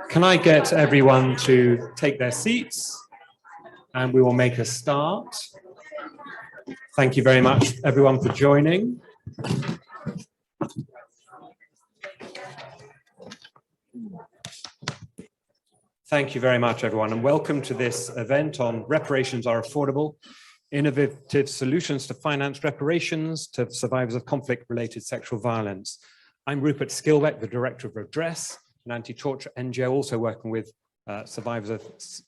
Can I get everyone to take their seats and we will make a start. Thank you very much, everyone, for joining. Thank you very much, everyone, and welcome to this event on Reparations Are Affordable, Innovative Solutions to Finance Reparations to Survivors of Conflict-Related Sexual Violence. I'm Rupert Skilbeck, the Director of Redress, an anti-torture NGO also working with survivors of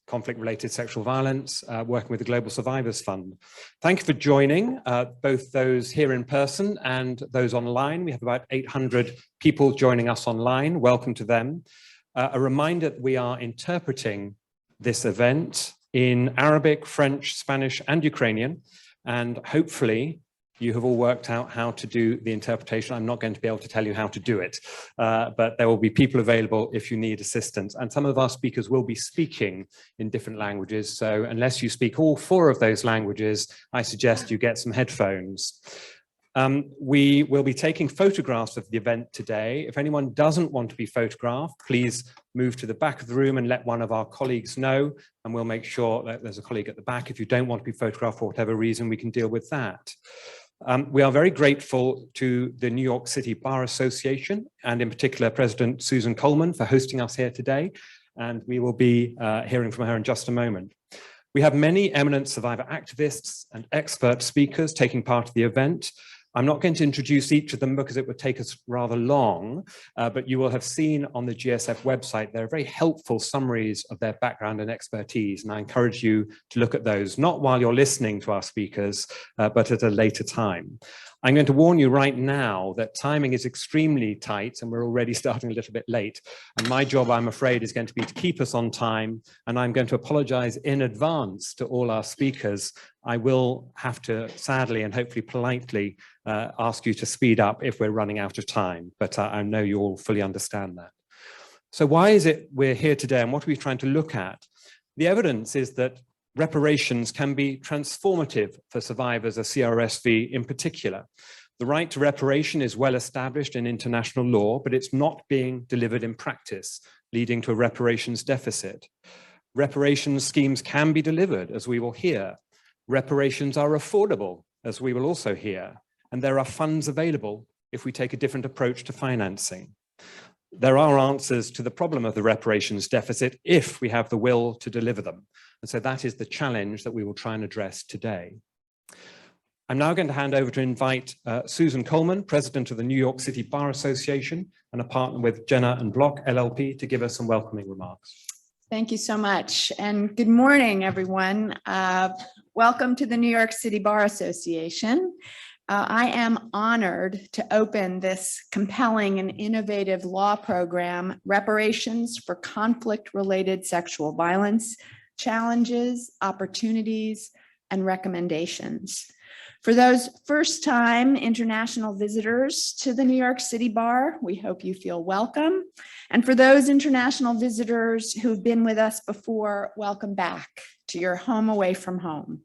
conflict-related sexual violence, working with the Global Survivors Fund. Thank you for joining, both those here in person and those online. We have about 800 people joining us online. Welcome to them. A reminder that we are interpreting this event in Arabic, French, Spanish, and Ukrainian, and hopefully you have all worked out how to do the interpretation. I'm not going to be able to tell you how to do it, but there will be people available if you need assistance. And some of our speakers will be speaking in different languages. So unless you speak all 4 of those languages, I suggest you get some headphones. We will be taking photographs of the event today. If anyone doesn't want to be photographed, please move to the back of the room and let one of our colleagues know, and we'll make sure that there's a colleague at the back. If you don't want to be photographed for whatever reason, we can deal with that. We are very grateful to the New York City Bar Association, and in particular, President Susan Coleman, for hosting us here today, and we will be hearing from her in just a moment. We have many eminent survivor activists and expert speakers taking part in the event. I'm not going to introduce each of them because it would take us rather long, but you will have seen on the GSF website, there are very helpful summaries of their background and expertise, and I encourage you to look at those, not while you're listening to our speakers, but at a later time. I'm going to warn you right now that timing is extremely tight and we're already starting a little bit late. And my job, I'm afraid, is going to be to keep us on time. And I'm going to apologize in advance to all our speakers. I will have to, sadly and hopefully politely, ask you to speed up if we're running out of time. But I know you all fully understand that. So why is it we're here today and what are we trying to look at? The evidence is that reparations can be transformative for survivors of CRSV in particular. The right to reparation is well established in international law, but it's not being delivered in practice, leading to a reparations deficit. Reparations schemes can be delivered, as we will hear. Reparations are affordable, as we will also hear, and there are funds available if we take a different approach to financing. There are answers to the problem of the reparations deficit if we have the will to deliver them. And so that is the challenge that we will try and address today. I'm now going to hand over to invite Susan Coleman, President of the New York City Bar Association and a partner with Jenner and Block LLP, to give us some welcoming remarks. Thank you so much. And good morning, everyone. Welcome to the New York City Bar Association. I am honored to open this compelling and innovative law program, Reparations for Conflict-Related Sexual Violence, Challenges, Opportunities, and Recommendations. For those first-time international visitors to the New York City Bar, we hope you feel welcome. And for those international visitors who've been with us before, welcome back to your home away from home.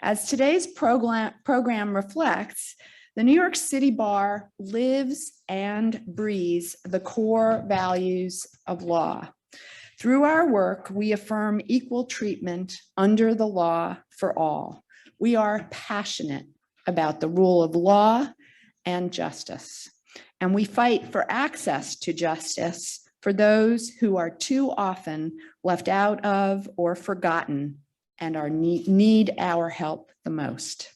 As today's program reflects, the New York City Bar lives and breathes the core values of law. Through our work, we affirm equal treatment under the law for all. We are passionate about the rule of law and justice, and we fight for access to justice for those who are too often left out of or forgotten and need our help the most.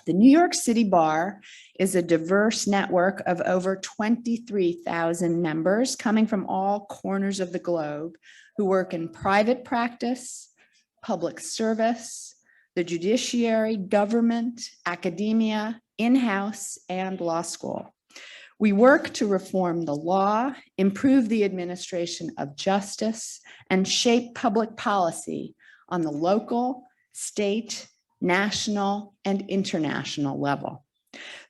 The New York City Bar is a diverse network of over 23,000 members coming from all corners of the globe who work in private practice, public service, the judiciary, government, academia, in-house, and law school. We work to reform the law, improve the administration of justice, and shape public policy on the local, state, national, and international level.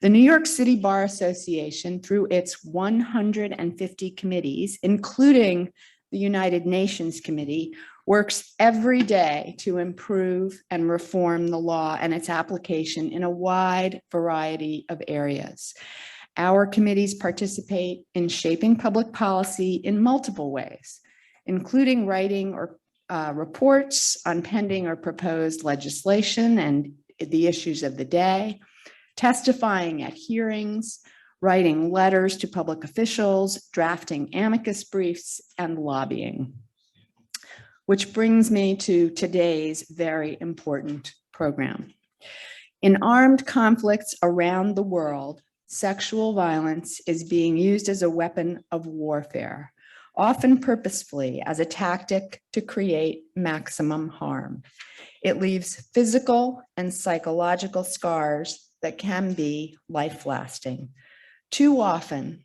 The New York City Bar Association, through its 150 committees, including the United Nations Committee, works every day to improve and reform the law and its application in a wide variety of areas. Our committees participate in shaping public policy in multiple ways, including writing or reports on pending or proposed legislation and the issues of the day, testifying at hearings, writing letters to public officials, drafting amicus briefs, and lobbying. Which brings me to today's very important program. In armed conflicts around the world, sexual violence is being used as a weapon of warfare, often purposefully as a tactic to create maximum harm. It leaves physical and psychological scars that can be life-lasting. Too often,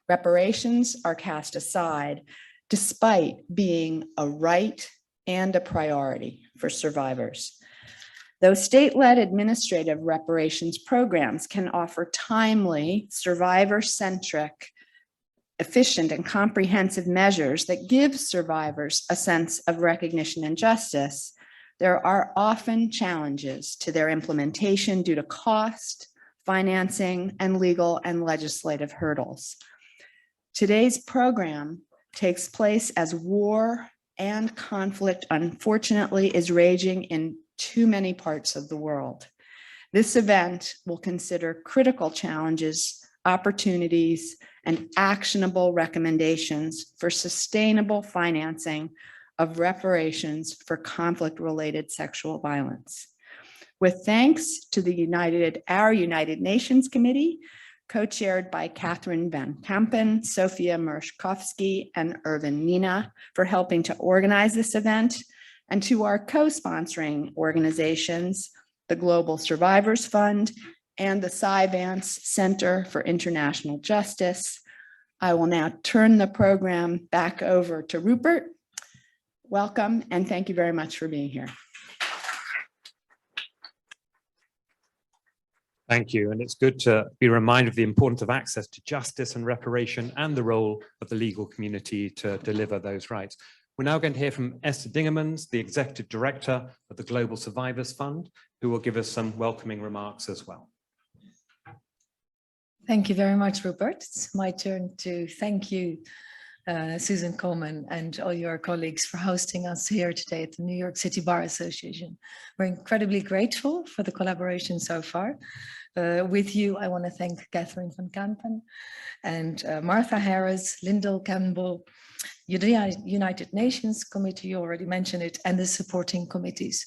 reparations are cast aside despite being a right and a priority for survivors. Though state-led administrative reparations programs can offer timely, survivor-centric, efficient and comprehensive measures that give survivors a sense of recognition and justice, there are often challenges to their implementation due to cost, financing, and legal and legislative hurdles. Today's program takes place as war and conflict, unfortunately, is raging in too many parts of the world. This event will consider critical challenges, opportunities, and actionable recommendations for sustainable financing of reparations for conflict-related sexual violence. With thanks to our United Nations Committee, co-chaired by Catherine Van Kampen, Sofia Mershkovsky, and Irvin Nina for helping to organize this event, and to our co-sponsoring organizations, the Global Survivors Fund and the Cy Vance Center for International Justice. I will now turn the program back over to Rupert. Welcome, and thank you very much for being here. Thank you. And it's good to be reminded of the importance of access to justice and reparation and the role of the legal community to deliver those rights. We're now going to hear from Esther Dingemans, the Executive Director of the Global Survivors Fund, who will give us some welcoming remarks as well. Thank you very much, Rupert. It's my turn to thank you, Susan Coleman, and all your colleagues for hosting us here today at the New York City Bar Association. We're incredibly grateful for the collaboration so far. With you, I want to thank Catherine Van Kampen and Martha Harris, Lyndall Campbell, United Nations Committee, you already mentioned it, and the supporting committees.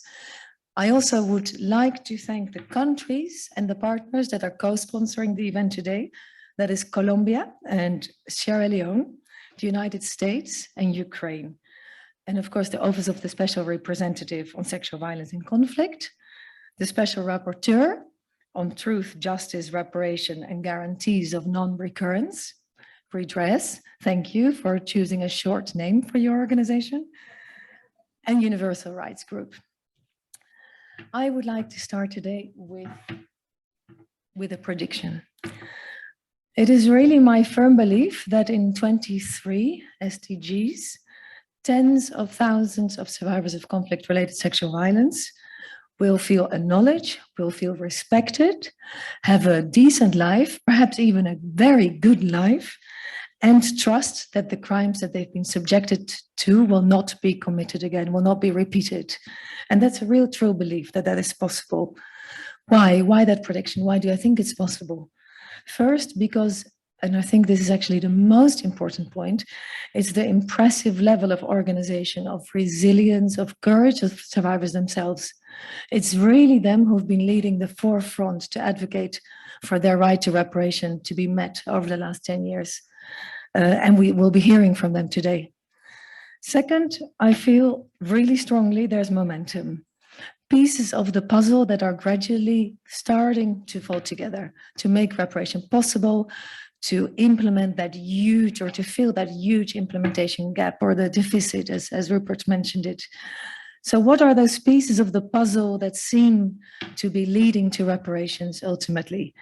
I also would like to thank the countries and the partners that are co-sponsoring the event today. That is Colombia and Sierra Leone, the United States and Ukraine. And of course, the Office of the Special Representative on Sexual Violence in Conflict, the Special Rapporteur on Truth, Justice, Reparation and Guarantees of Non-Recurrence, Redress. Thank you for choosing a short name for your organization, and Universal Rights Group. I would like to start today with a prediction. It is really my firm belief that in 23 SDGs, tens of thousands of survivors of conflict-related sexual violence will feel acknowledged, will feel respected, have a decent life, perhaps even a very good life, and trust that the crimes that they've been subjected to will not be committed again, will not be repeated. And that's a real true belief that that is possible. Why? Why that prediction? Why do I think it's possible? First, because, and I think this is actually the most important point, it's the impressive level of organization, of resilience, of courage of survivors themselves. It's really them who've been leading the forefront to advocate for their right to reparation to be met over the last 10 years. And we will be hearing from them today. Second, I feel really strongly there's momentum. Pieces of the puzzle that are gradually starting to fall together to make reparation possible, to implement that huge, or to fill that huge implementation gap or the deficit, as Rupert mentioned it. So what are those pieces of the puzzle that seem to be leading to reparations ultimately?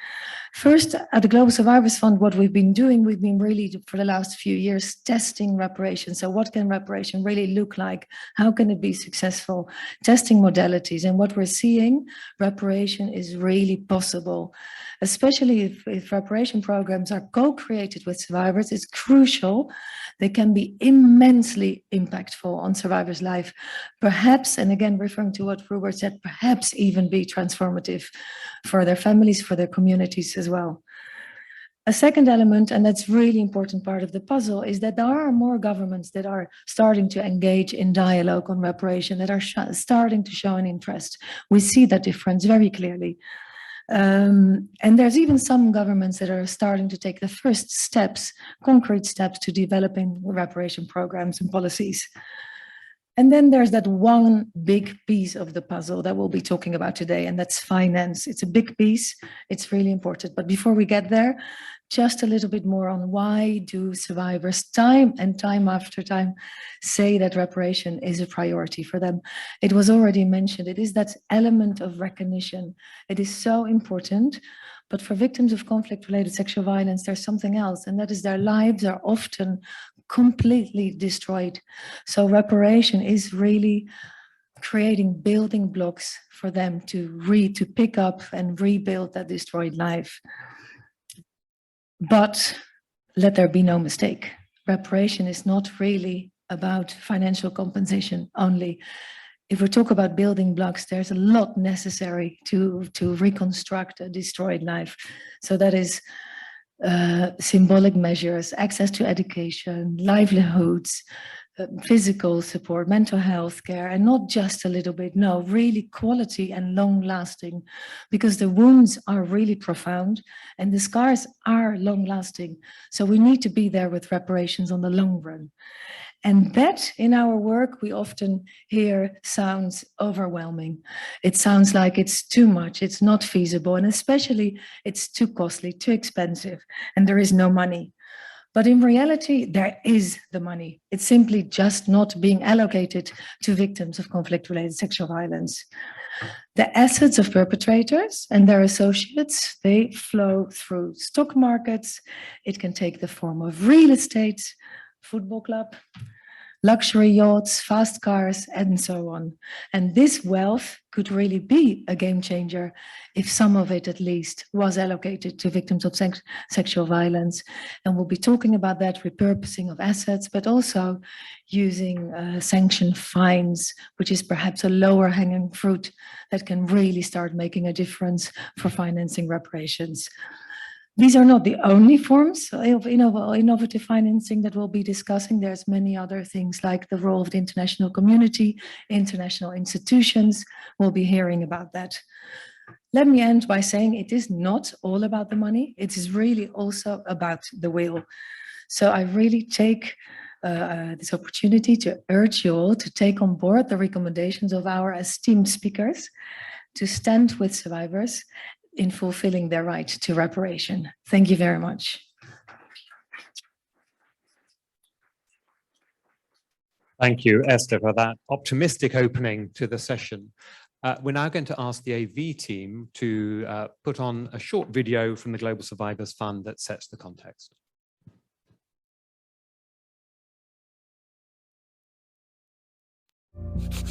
First, at the Global Survivors Fund, what we've been doing, we've been really, for the last few years, testing reparation. So what can reparation really look like? How can it be successful? Testing modalities. And what we're seeing, reparation is really possible, especially if reparation programs are co-created with survivors. It's crucial. They can be immensely impactful on survivors' life. Perhaps, and again, referring to what Robert said, perhaps even be transformative for their families, for their communities as well. A second element, and that's really important part of the puzzle, is that there are more governments that are starting to engage in dialogue on reparation, that are starting to show an interest. We see that difference very clearly. And there's even some governments that are starting to take the first steps, concrete steps, to developing reparation programs and policies. And then there's that one big piece of the puzzle that we'll be talking about today, and that's finance. It's a big piece, it's really important. But before we get there, just a little bit more on why do survivors time and time after time say that reparation is a priority for them. It was already mentioned, it is that element of recognition. It is so important, but for victims of conflict-related sexual violence, there's something else, and that is their lives are often completely destroyed. So reparation is really creating building blocks for them to pick up and rebuild that destroyed life. But let there be no mistake, reparation is not really about financial compensation only. If we talk about building blocks, there's a lot necessary to reconstruct a destroyed life. So that is symbolic measures, access to education, livelihoods, physical support, mental health care, and not just a little bit, no, really quality and long lasting, because the wounds are really profound and the scars are long lasting. So we need to be there with reparations on the long run. And that in our work, we often hear sounds overwhelming. It sounds like it's too much, it's not feasible, and especially it's too costly, too expensive, and there is no money. But in reality, there is the money. It's simply just not being allocated to victims of conflict-related sexual violence. The assets of perpetrators and their associates, they flow through stock markets. It can take the form of real estate, football club, luxury yachts, fast cars, and so on. And this wealth could really be a game changer if some of it at least was allocated to victims of sexual violence. And we'll be talking about that repurposing of assets, but also using sanction fines, which is perhaps a lower hanging fruit that can really start making a difference for financing reparations. These are not the only forms of innovative financing that we'll be discussing. There's many other things like the role of the international community, international institutions. We'll be hearing about that. Let me end by saying it is not all about the money. It is really also about the will. So I really take this opportunity to urge you all to take on board the recommendations of our esteemed speakers to stand with survivors in fulfilling their right to reparation. Thank you very much. Thank you, Esther, for that optimistic opening to the session. We're now going to ask the AV team to put on a short video from the Global Survivors Fund that sets the context.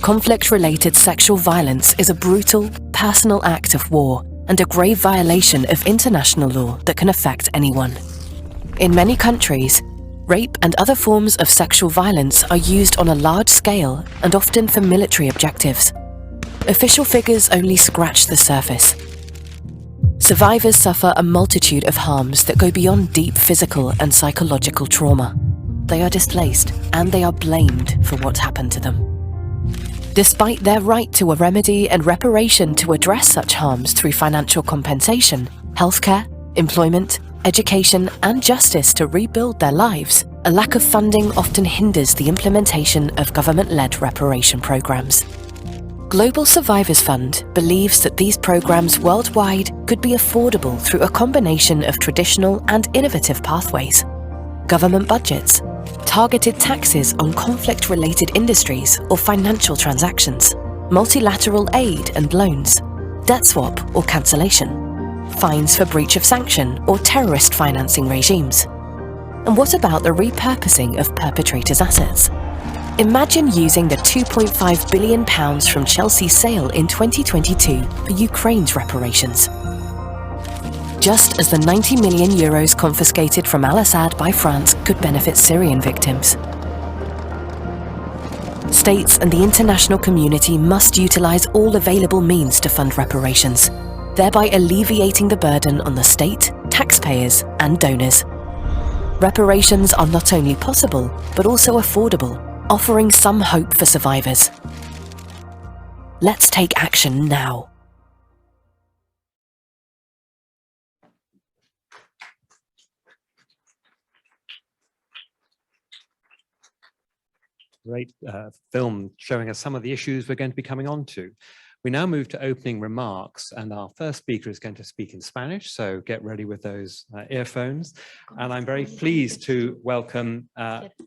Conflict-related sexual violence is a brutal, personal act of war and a grave violation of international law that can affect anyone. In many countries, rape and other forms of sexual violence are used on a large scale and often for military objectives. Official figures only scratch the surface. Survivors suffer a multitude of harms that go beyond deep physical and psychological trauma. They are displaced and they are blamed for what happened to them. Despite their right to a remedy and reparation to address such harms through financial compensation, healthcare, employment, education, and justice to rebuild their lives, a lack of funding often hinders the implementation of government-led reparation programs. Global Survivors Fund believes that these programs worldwide could be affordable through a combination of traditional and innovative pathways. Government budgets, targeted taxes on conflict-related industries or financial transactions, multilateral aid and loans, debt swap or cancellation, fines for breach of sanction or terrorist financing regimes? And what about the repurposing of perpetrators' assets? Imagine using the £2.5 billion from Chelsea's sale in 2022 for Ukraine's reparations. Just as the €90 million confiscated from al-Assad by France could benefit Syrian victims. States and the international community must utilise all available means to fund reparations, thereby alleviating the burden on the state, taxpayers and donors. Reparations are not only possible, but also affordable, offering some hope for survivors. Let's take action now. Great film showing us some of the issues we're going to be coming on to. We now move to opening remarks, and our first speaker is going to speak in Spanish, so get ready with those earphones. And I'm very pleased to welcome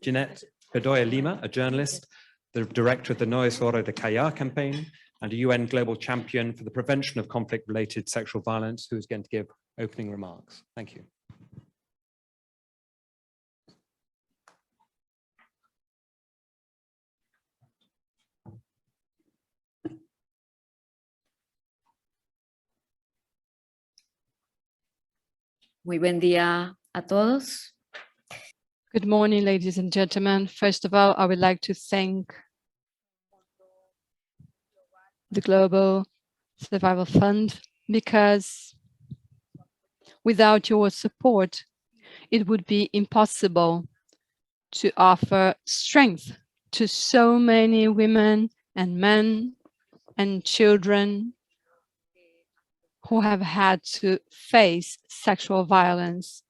Jeanette Bedoya Lima, a journalist, the director of the No Es Hora de Callar campaign, and a UN global champion for the prevention of conflict-related sexual violence, who is going to give opening remarks. Thank you. Muy buen día a todos. Good morning, ladies and gentlemen. First of all, I would like to thank the Global Survival Fund, because without your support, it would be impossible to offer strength to so many women and men and children who have had to face sexual violence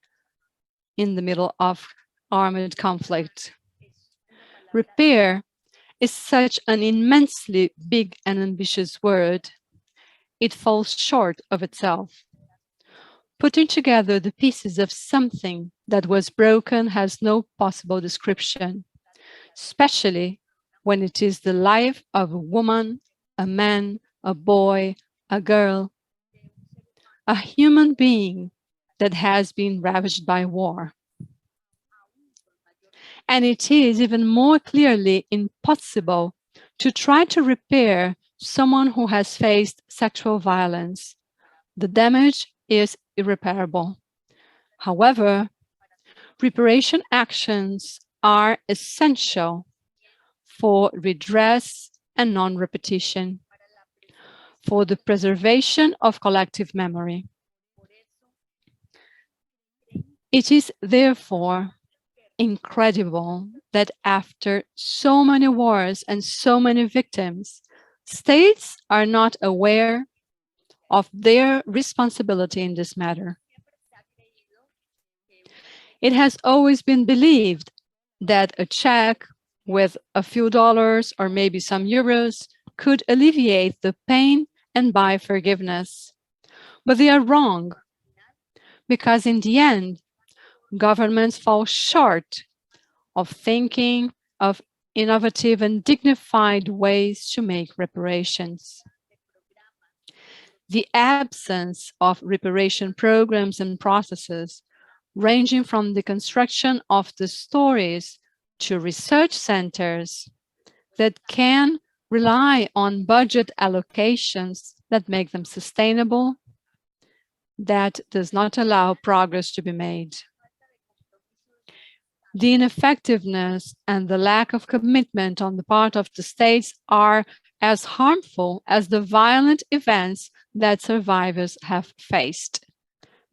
in the middle of armed conflict. Repair is such an immensely big and ambitious word. It falls short of itself. Putting together the pieces of something that was broken has no possible description, especially when it is the life of a woman, a man, a boy, a girl, a human being that has been ravaged by war. And it is even more clearly impossible to try to repair someone who has faced sexual violence. The damage is irreparable. However, reparation actions are essential for redress and non-repetition, for the preservation of collective memory. It is therefore incredible that after so many wars and so many victims, states are not aware of their responsibility in this matter. It has always been believed that a check with a few dollars or maybe some euros could alleviate the pain and buy forgiveness. But they are wrong, because in the end, governments fall short of thinking of innovative and dignified ways to make reparations. The absence of reparation programs and processes, ranging from the construction of the stories to research centers that can rely on budget allocations that make them sustainable, that does not allow progress to be made. The ineffectiveness and the lack of commitment on the part of the states are as harmful as the violent events that survivors have faced.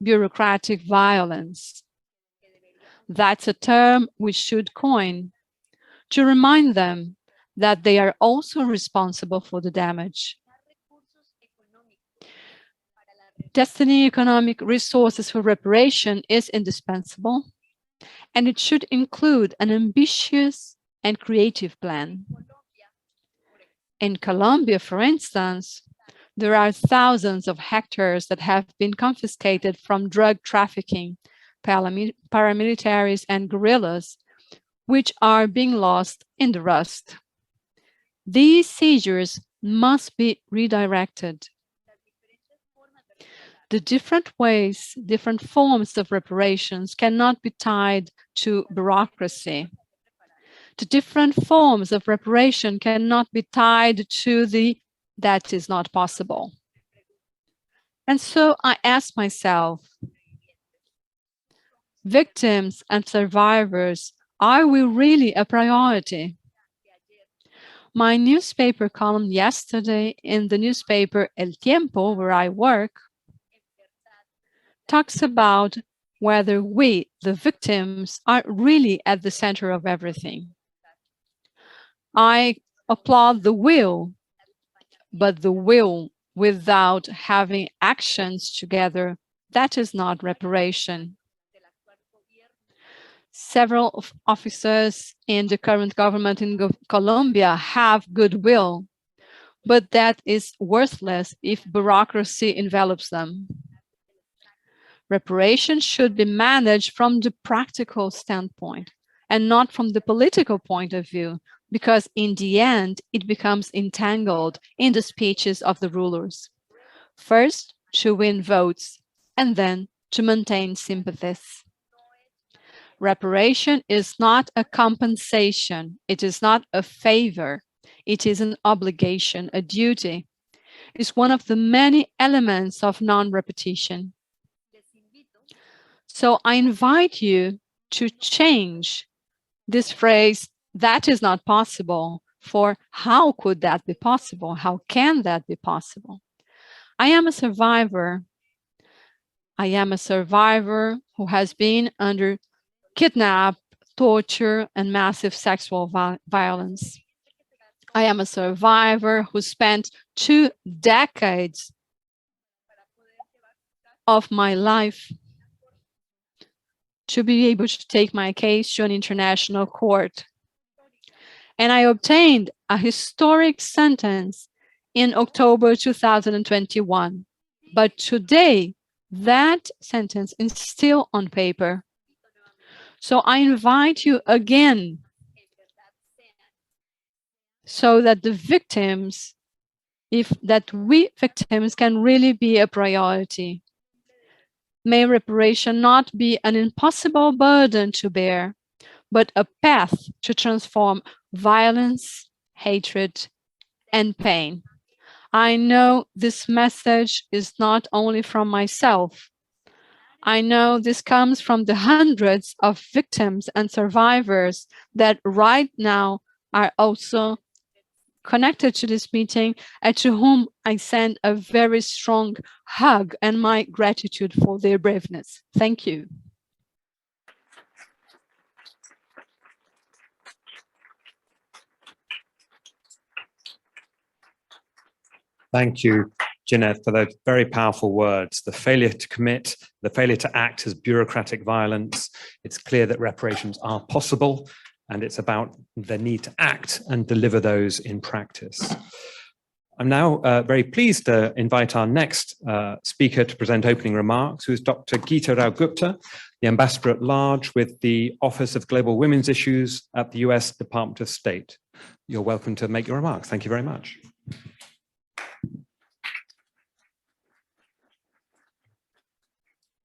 Bureaucratic violence. That's a term we should coin to remind them that they are also responsible for the damage. Destiny economic resources for reparation is indispensable, and it should include an ambitious and creative plan. In Colombia, for instance, there are thousands of hectares that have been confiscated from drug trafficking, paramilitaries, and guerrillas, which are being lost in the rust. These seizures must be redirected. the different ways, different forms of reparations cannot be tied to bureaucracy. The different forms of reparation cannot be tied to that is not possible. And so I ask myself, victims and survivors, are we really a priority? My newspaper column yesterday in the newspaper El Tiempo, where I work, talks about whether we, the victims, are really at the center of everything. I applaud the will, but the will without having actions together, that is not reparation. Several officers in the current government in Colombia have goodwill, but that is worthless if bureaucracy envelops them. Reparation should be managed from the practical standpoint and not from the political point of view, because in the end, it becomes entangled in the speeches of the rulers. First, to win votes, and then to maintain sympathies. Reparation is not a compensation. It is not a favor. It is an obligation, a duty. It's one of the many elements of non-repetition. So I invite you to change this phrase, that is not possible, for how could that be possible? How can that be possible? I am a survivor. I am a survivor who has been under kidnap, torture, and massive sexual violence. I am a survivor who spent 2 decades of my life to be able to take my case to an international court. And I obtained a historic sentence in October 2021. But today, that sentence is still on paper. So I invite you again, so that the victims, that we victims can really be a priority. May reparation not be an impossible burden to bear, but a path to transform violence, hatred, and pain. I know this message is not only from myself. I know this comes from the hundreds of victims and survivors that right now are also connected to this meeting, and to whom I send a very strong hug and my gratitude for their braveness. Thank you. Thank you, Jeanette, for those very powerful words. The failure to commit, the failure to act as bureaucratic violence. It's clear that reparations are possible, and it's about the need to act and deliver those in practice. I'm now very pleased to invite our next speaker to present opening remarks, who is Dr. Geeta Rao Gupta, the Ambassador at Large with the Office of Global Women's Issues at the US Department of State. You're welcome to make your remarks. Thank you very much.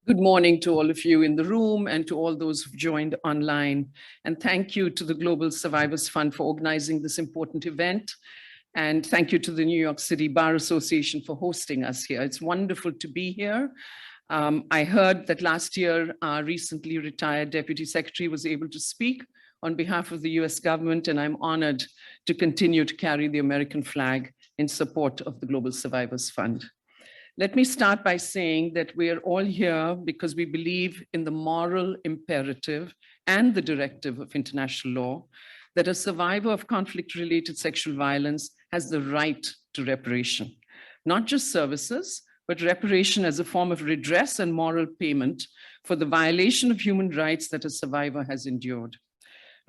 Good morning to all of you in the room and to all those who've joined online. And thank you to the Global Survivors Fund for organizing this important event. And thank you to the New York City Bar Association for hosting us here. It's wonderful to be here. I heard that last year, our recently retired Deputy Secretary was able to speak on behalf of the US government, and I'm honored to continue to carry the American flag in support of the Global Survivors Fund. Let me start by saying that we are all here because we believe in the moral imperative and the directive of international law that a survivor of conflict-related sexual violence has the right to reparation, not just services, but reparation as a form of redress and moral payment for the violation of human rights that a survivor has endured.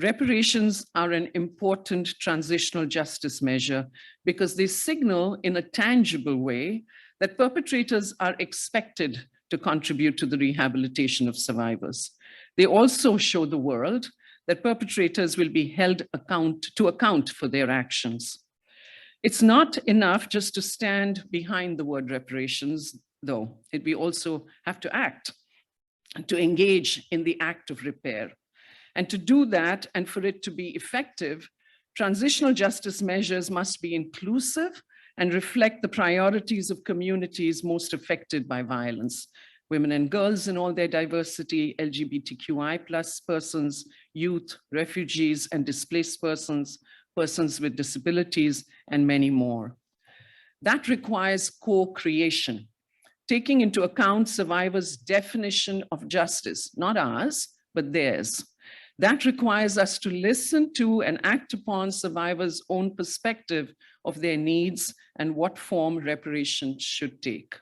Reparations are an important transitional justice measure because they signal in a tangible way that perpetrators are expected to contribute to the rehabilitation of survivors. They also show the world that perpetrators will be held to account for their actions. It's not enough just to stand behind the word reparations. though. We also have to act, to engage in the act of repair. And to do that, and for it to be effective, transitional justice measures must be inclusive and reflect the priorities of communities most affected by violence. Women and girls in all their diversity, LGBTQI+ persons, youth, refugees and displaced persons, persons with disabilities, and many more. That requires co-creation, taking into account survivors' definition of justice, not ours, but theirs. That requires us to listen to and act upon survivors' own perspective of their needs and what form reparations should take.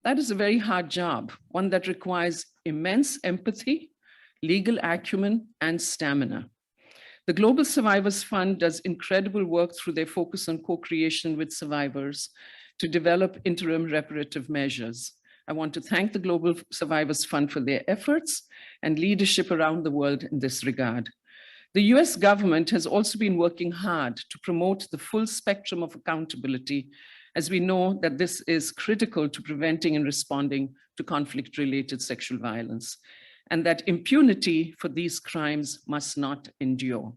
That is a very hard job, one that requires immense empathy, legal acumen, and stamina. The Global Survivors Fund does incredible work through their focus on co-creation with survivors to develop interim reparative measures. I want to thank the Global Survivors Fund for their efforts and leadership around the world in this regard. The US government has also been working hard to promote the full spectrum of accountability, as we know that this is critical to preventing and responding to conflict-related sexual violence, and that impunity for these crimes must not endure.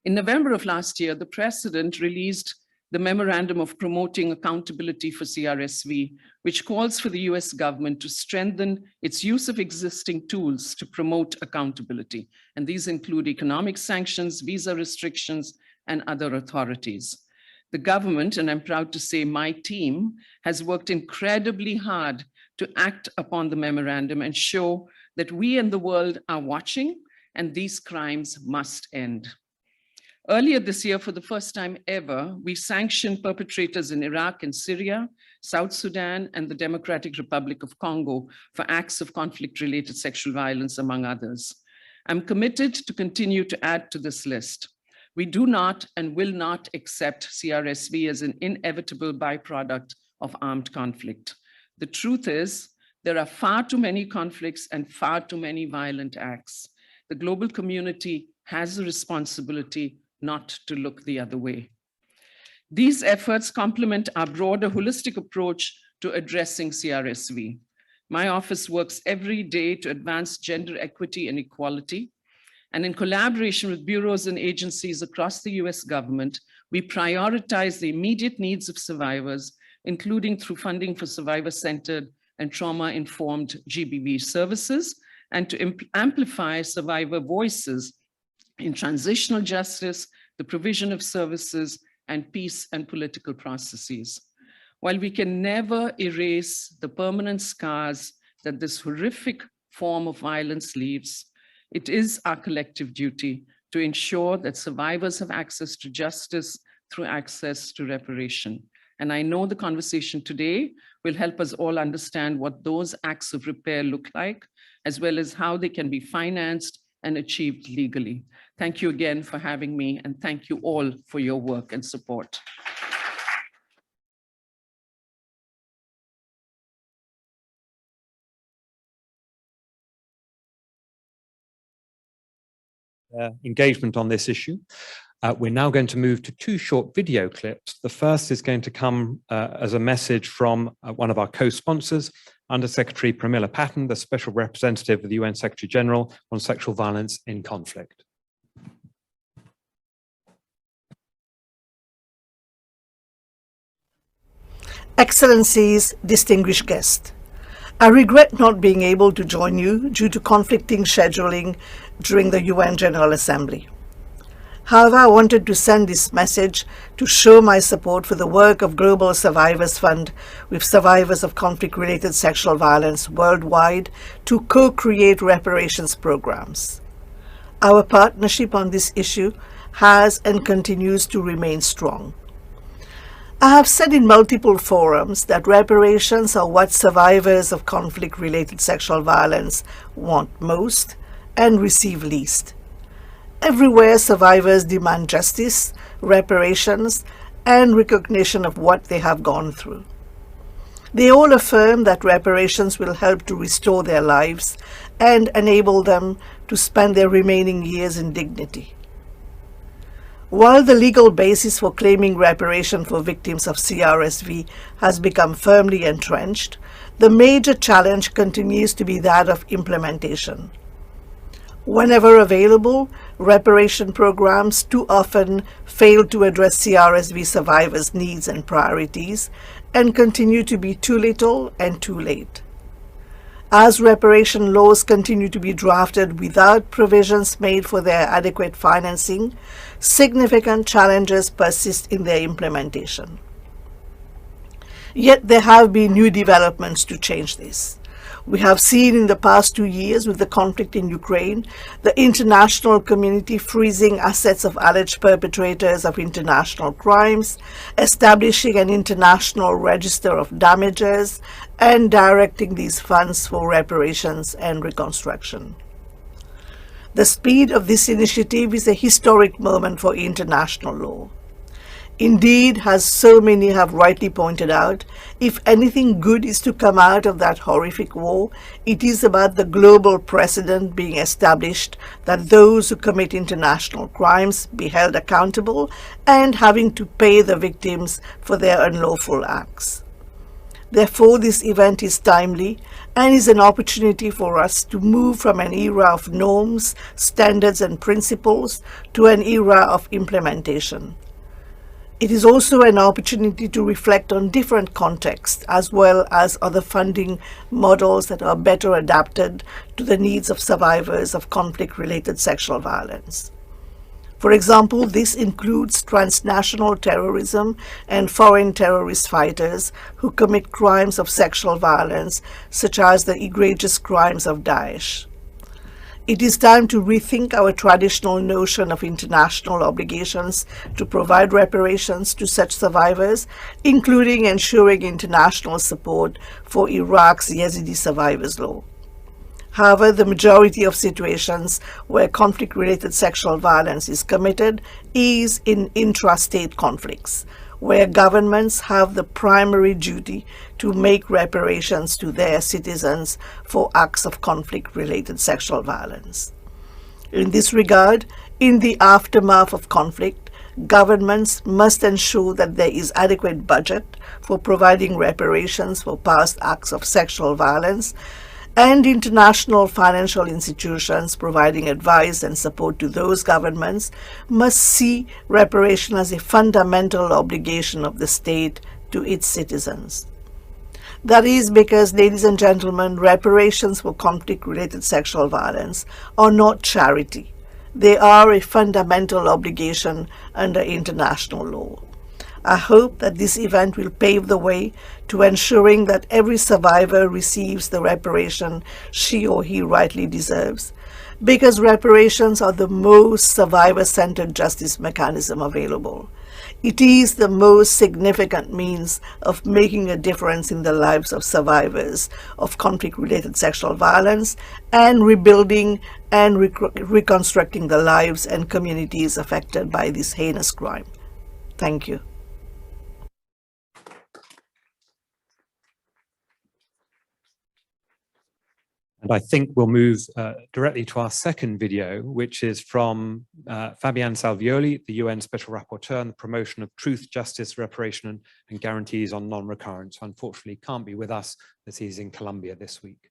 In November of last year, the President released the Memorandum of Promoting Accountability for CRSV, which calls for the US government to strengthen its use of existing tools to promote accountability. And these include economic sanctions, visa restrictions, and other authorities. The government, and I'm proud to say my team, has worked incredibly hard to act upon the memorandum and show that we and the world are watching, and these crimes must end. Earlier this year, for the first time ever, we sanctioned perpetrators in Iraq and Syria, South Sudan, and the Democratic Republic of Congo for acts of conflict-related sexual violence, among others. I'm committed to continue to add to this list. We do not and will not accept CRSV as an inevitable byproduct of armed conflict. The truth is, there are far too many conflicts and far too many violent acts. The global community has a responsibility not to look the other way. These efforts complement our broader holistic approach to addressing CRSV. My office works every day to advance gender equity and equality. And in collaboration with bureaus and agencies across the US government, we prioritize the immediate needs of survivors, including through funding for survivor-centered and trauma-informed GBV services, and to amplify survivor voices in transitional justice, the provision of services, and peace and political processes. While we can never erase the permanent scars that this horrific form of violence leaves, it is our collective duty to ensure that survivors have access to justice through access to reparation. And I know the conversation today will help us all understand what those acts of repair look like, as well as how they can be financed and achieved legally. Thank you again for having me, and thank you all for your work and support. Engagement on this issue. We're now going to move to two short video clips. The first is going to come as a message from one of our co-sponsors, Under-Secretary Pramila Patten, the Special Representative of the UN Secretary General on Sexual Violence in Conflict. Excellencies, distinguished guests, I regret not being able to join you due to conflicting scheduling during the UN General Assembly. However, I wanted to send this message to show my support for the work of Global Survivors Fund with survivors of conflict-related sexual violence worldwide to co-create reparations programs. Our partnership on this issue has and continues to remain strong. I have said in multiple forums that reparations are what survivors of conflict-related sexual violence want most and receive least. Everywhere survivors demand justice, reparations, and recognition of what they have gone through. They all affirm that reparations will help to restore their lives and enable them to spend their remaining years in dignity. While the legal basis for claiming reparation for victims of CRSV has become firmly entrenched, the major challenge continues to be that of implementation. Whenever available, reparation programs too often fail to address CRSV survivors' needs and priorities and continue to be too little and too late. As reparation laws continue to be drafted without provisions made for their adequate financing, significant challenges persist in their implementation. Yet there have been new developments to change this. We have seen in the past 2 years with the conflict in Ukraine, the international community freezing assets of alleged perpetrators of international crimes, establishing an international register of damages, and directing these funds for reparations and reconstruction. The speed of this initiative is a historic moment for international law. Indeed, as so many have rightly pointed out, if anything good is to come out of that horrific war, it is about the global precedent being established that those who commit international crimes be held accountable and having to pay the victims for their unlawful acts. Therefore, this event is timely and is an opportunity for us to move from an era of norms, standards, and principles to an era of implementation. It is also an opportunity to reflect on different contexts as well as other funding models that are better adapted to the needs of survivors of conflict-related sexual violence. For example, this includes transnational terrorism and foreign terrorist fighters who commit crimes of sexual violence, such as the egregious crimes of Daesh. It is time to rethink our traditional notion of international obligations to provide reparations to such survivors, including ensuring international support for Iraq's Yazidi survivors law. However, the majority of situations where conflict-related sexual violence is committed is in intrastate conflicts, where governments have the primary duty to make reparations to their citizens for acts of conflict-related sexual violence. In this regard, in the aftermath of conflict, governments must ensure that there is adequate budget for providing reparations for past acts of sexual violence, and international financial institutions providing advice and support to those governments must see reparation as a fundamental obligation of the state to its citizens. That is because, ladies and gentlemen, reparations for conflict-related sexual violence are not charity. They are a fundamental obligation under international law. I hope that this event will pave the way to ensuring that every survivor receives the reparation she or he rightly deserves, because reparations are the most survivor-centered justice mechanism available. It is the most significant means of making a difference in the lives of survivors of conflict-related sexual violence and rebuilding and reconstructing the lives and communities affected by this heinous crime. Thank you. And I think we'll move directly to our second video, which is from Fabienne Salvioli, the UN Special Rapporteur on the promotion of truth, justice, reparation, and guarantees on non-recurrence. Unfortunately, can't be with us as he's in Colombia this week.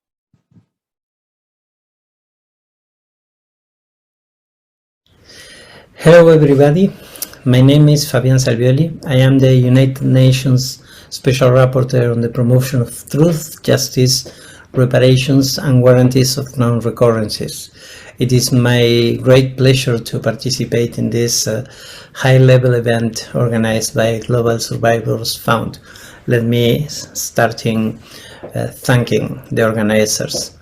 Hello, everybody. My name is Fabienne Salvioli. I am the United Nations Special Rapporteur on the promotion of truth, justice, reparations and guarantees of non-recurrences. It is my great pleasure to participate in this high-level event organized by Global Survivors Fund. Let me start thanking the organizers.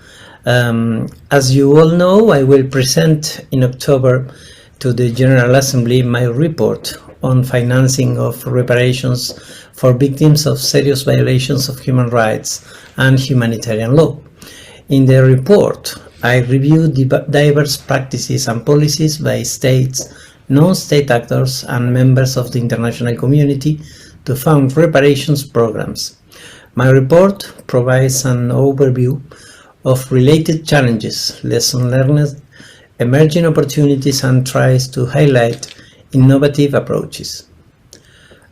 As you all know, I will present in October to the General Assembly my report on financing of reparations for victims of serious violations of human rights and humanitarian law. In the report, I review diverse practices and policies by states, non-state actors, and members of the international community to fund reparations programs. My report provides an overview of related challenges, lessons learned, emerging opportunities, and tries to highlight innovative approaches.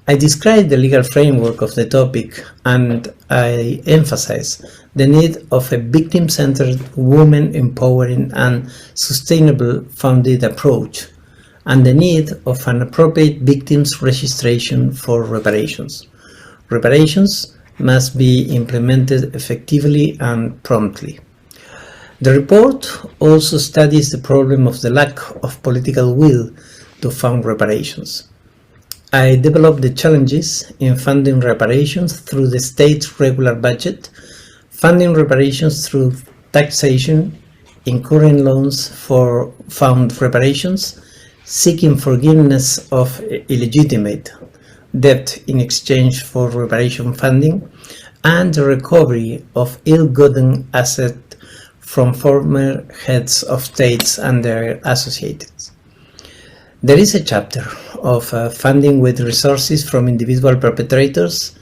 I describe the legal framework of the topic and I emphasize the need of a victim-centered, women-empowering and sustainable funded approach and the need of an appropriate victims registration for reparations. Reparations must be implemented effectively and promptly. The report also studies the problem of the lack of political will to fund reparations. I developed the challenges in funding reparations through the state's regular budget, funding reparations through taxation, incurring loans for fund reparations, seeking forgiveness of illegitimate debt in exchange for reparation funding, and the recovery of ill-gotten assets from former heads of states and their associates. There is a chapter of funding with resources from individual perpetrators,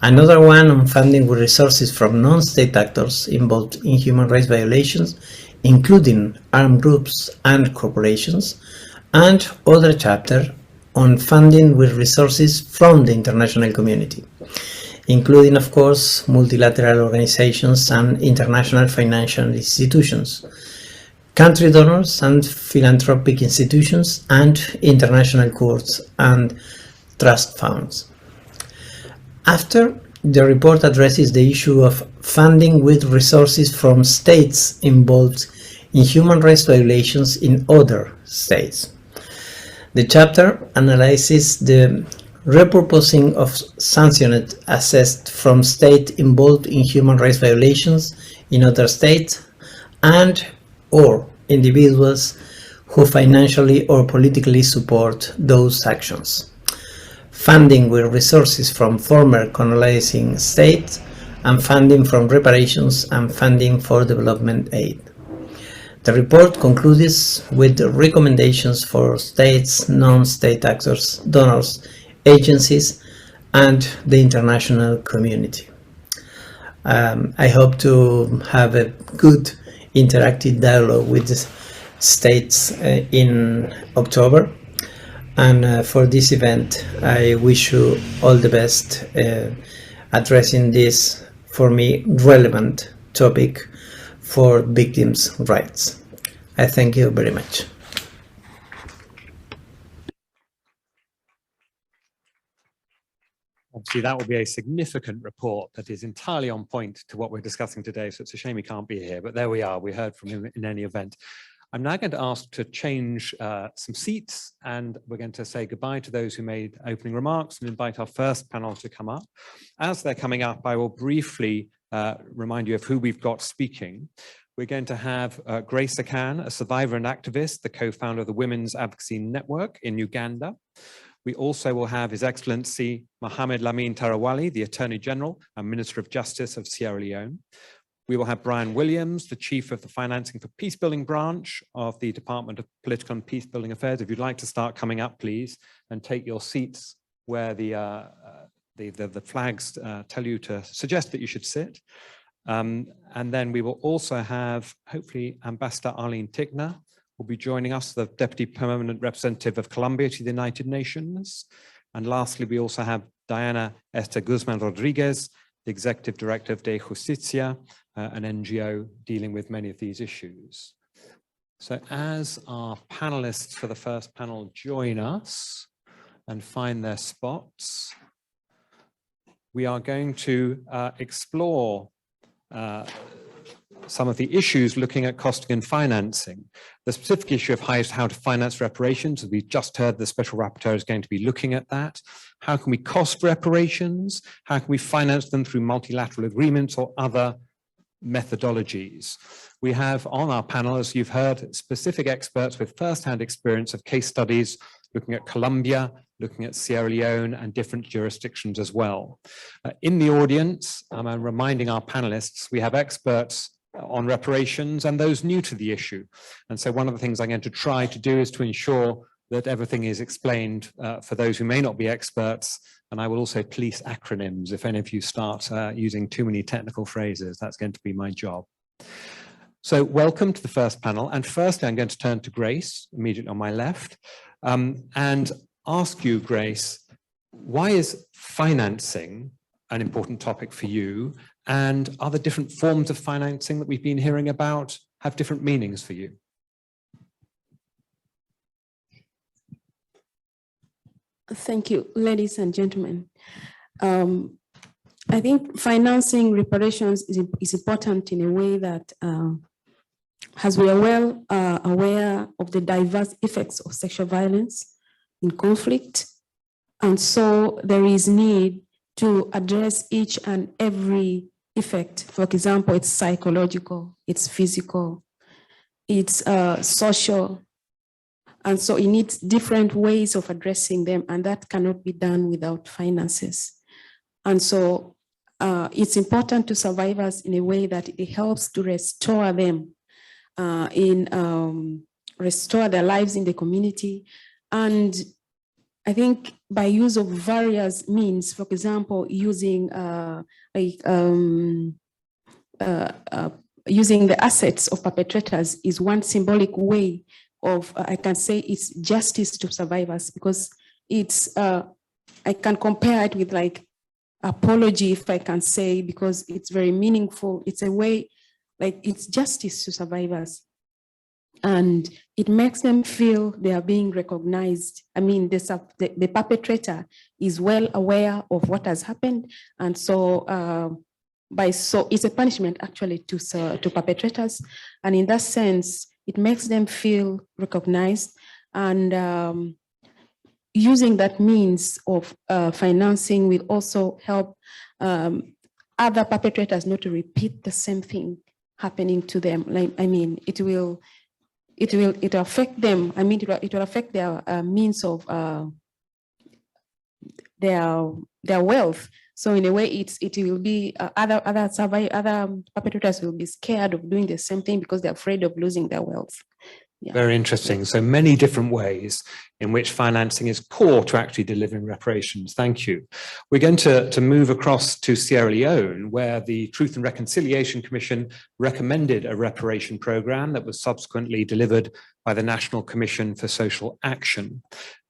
another one on funding with resources from non-state actors involved in human rights violations, including armed groups and corporations, and other chapter on funding with resources from the international community, including, of course, multilateral organizations and international financial institutions, country donors and philanthropic institutions, and international courts and trust funds. After, the report addresses the issue of funding with resources from states involved in human rights violations in other states. The chapter analyzes the repurposing of sanctioned assets from states involved in human rights violations in other states and or individuals who financially or politically support those actions, funding with resources from former colonizing states, and funding from reparations and funding for development aid. The report concludes with the recommendations for states, non-state actors, donors, agencies, and the international community. I hope to have a good interactive dialogue with the states in October. And for this event, I wish you all the best addressing this, for me, relevant topic for victims' rights. I thank you very much. Obviously, that will be a significant report that is entirely on point to what we're discussing today. So it's a shame he can't be here, but there we are. We heard from him in any event. I'm now going to ask to change some seats, and we're going to say goodbye to those who made opening remarks and invite our first panel to come up. As they're coming up, I will briefly remind you of who we've got speaking. We're going to have Grace Akan, a survivor and activist, the co-founder of the Women's Advocacy Network in Uganda. We also will have His Excellency Mohamed Lamin Tarawali, the Attorney General and Minister of Justice of Sierra Leone. We will have Brian Williams, the Chief of the Financing for Peacebuilding branch of the Department of Political and Peacebuilding Affairs. If you'd like to start coming up, please, and take your seats where the flags tell you to suggest that you should sit. And then we will also have, hopefully, Ambassador Arlene Tickner will be joining us, the Deputy Permanent Representative of Colombia to the United Nations. And lastly, we also have Diana Esther Guzman Rodriguez, the Executive Director of De Justicia, an NGO dealing with many of these issues. So as our panelists for the first panel join us and find their spots, we are going to explore some of the issues looking at costing and financing. The specific issue of how to finance reparations, as we've just heard, the Special Rapporteur is going to be looking at that. How can we cost reparations? How can we finance them through multilateral agreements or other methodologies? We have on our panel, as you've heard, specific experts with first-hand experience of case studies looking at Colombia, looking at Sierra Leone and different jurisdictions as well. In the audience, I'm reminding our panelists, we have experts on reparations and those new to the issue. And so one of the things I'm going to try to do is to ensure that everything is explained for those who may not be experts. And I will also police acronyms if any of you start using too many technical phrases. That's going to be my job. So welcome to the first panel. And firstly, I'm going to turn to Grace, immediately on my left. and ask you, Grace, why is financing an important topic for you? And are the different forms of financing that we've been hearing about have different meanings for you? Thank you, ladies and gentlemen. I think financing reparations is important in a way that, as we are well aware of the diverse effects of sexual violence in conflict, and so there is need to address each and every effect. For example, it's psychological, it's physical, it's social, and so it needs different ways of addressing them, and that cannot be done without finances. And so it's important to survivors in a way that it helps to restore them, restore their lives in the community. And I think by use of various means, for example, using using the assets of perpetrators is one symbolic way of, I can say, it's justice to survivors, because it's, I can compare it with like apology, if I can say, because it's very meaningful. It's a way, like it's justice to survivors. And it makes them feel they are being recognized. I mean, the perpetrator is well aware of what has happened. And so, it's a punishment actually to perpetrators. And in that sense, it makes them feel recognized. And using that means of financing will also help other perpetrators not to repeat the same thing happening to them. Like, I mean, it will affect them. I mean, it will affect their means of their wealth. So in a way, it will be other perpetrators will be scared of doing the same thing because they're afraid of losing their wealth. Yeah. Very interesting. So many different ways in which financing is core to actually delivering reparations. Thank you. We're going to move across to Sierra Leone, where the Truth and Reconciliation Commission recommended a reparation program that was subsequently delivered by the National Commission for Social Action.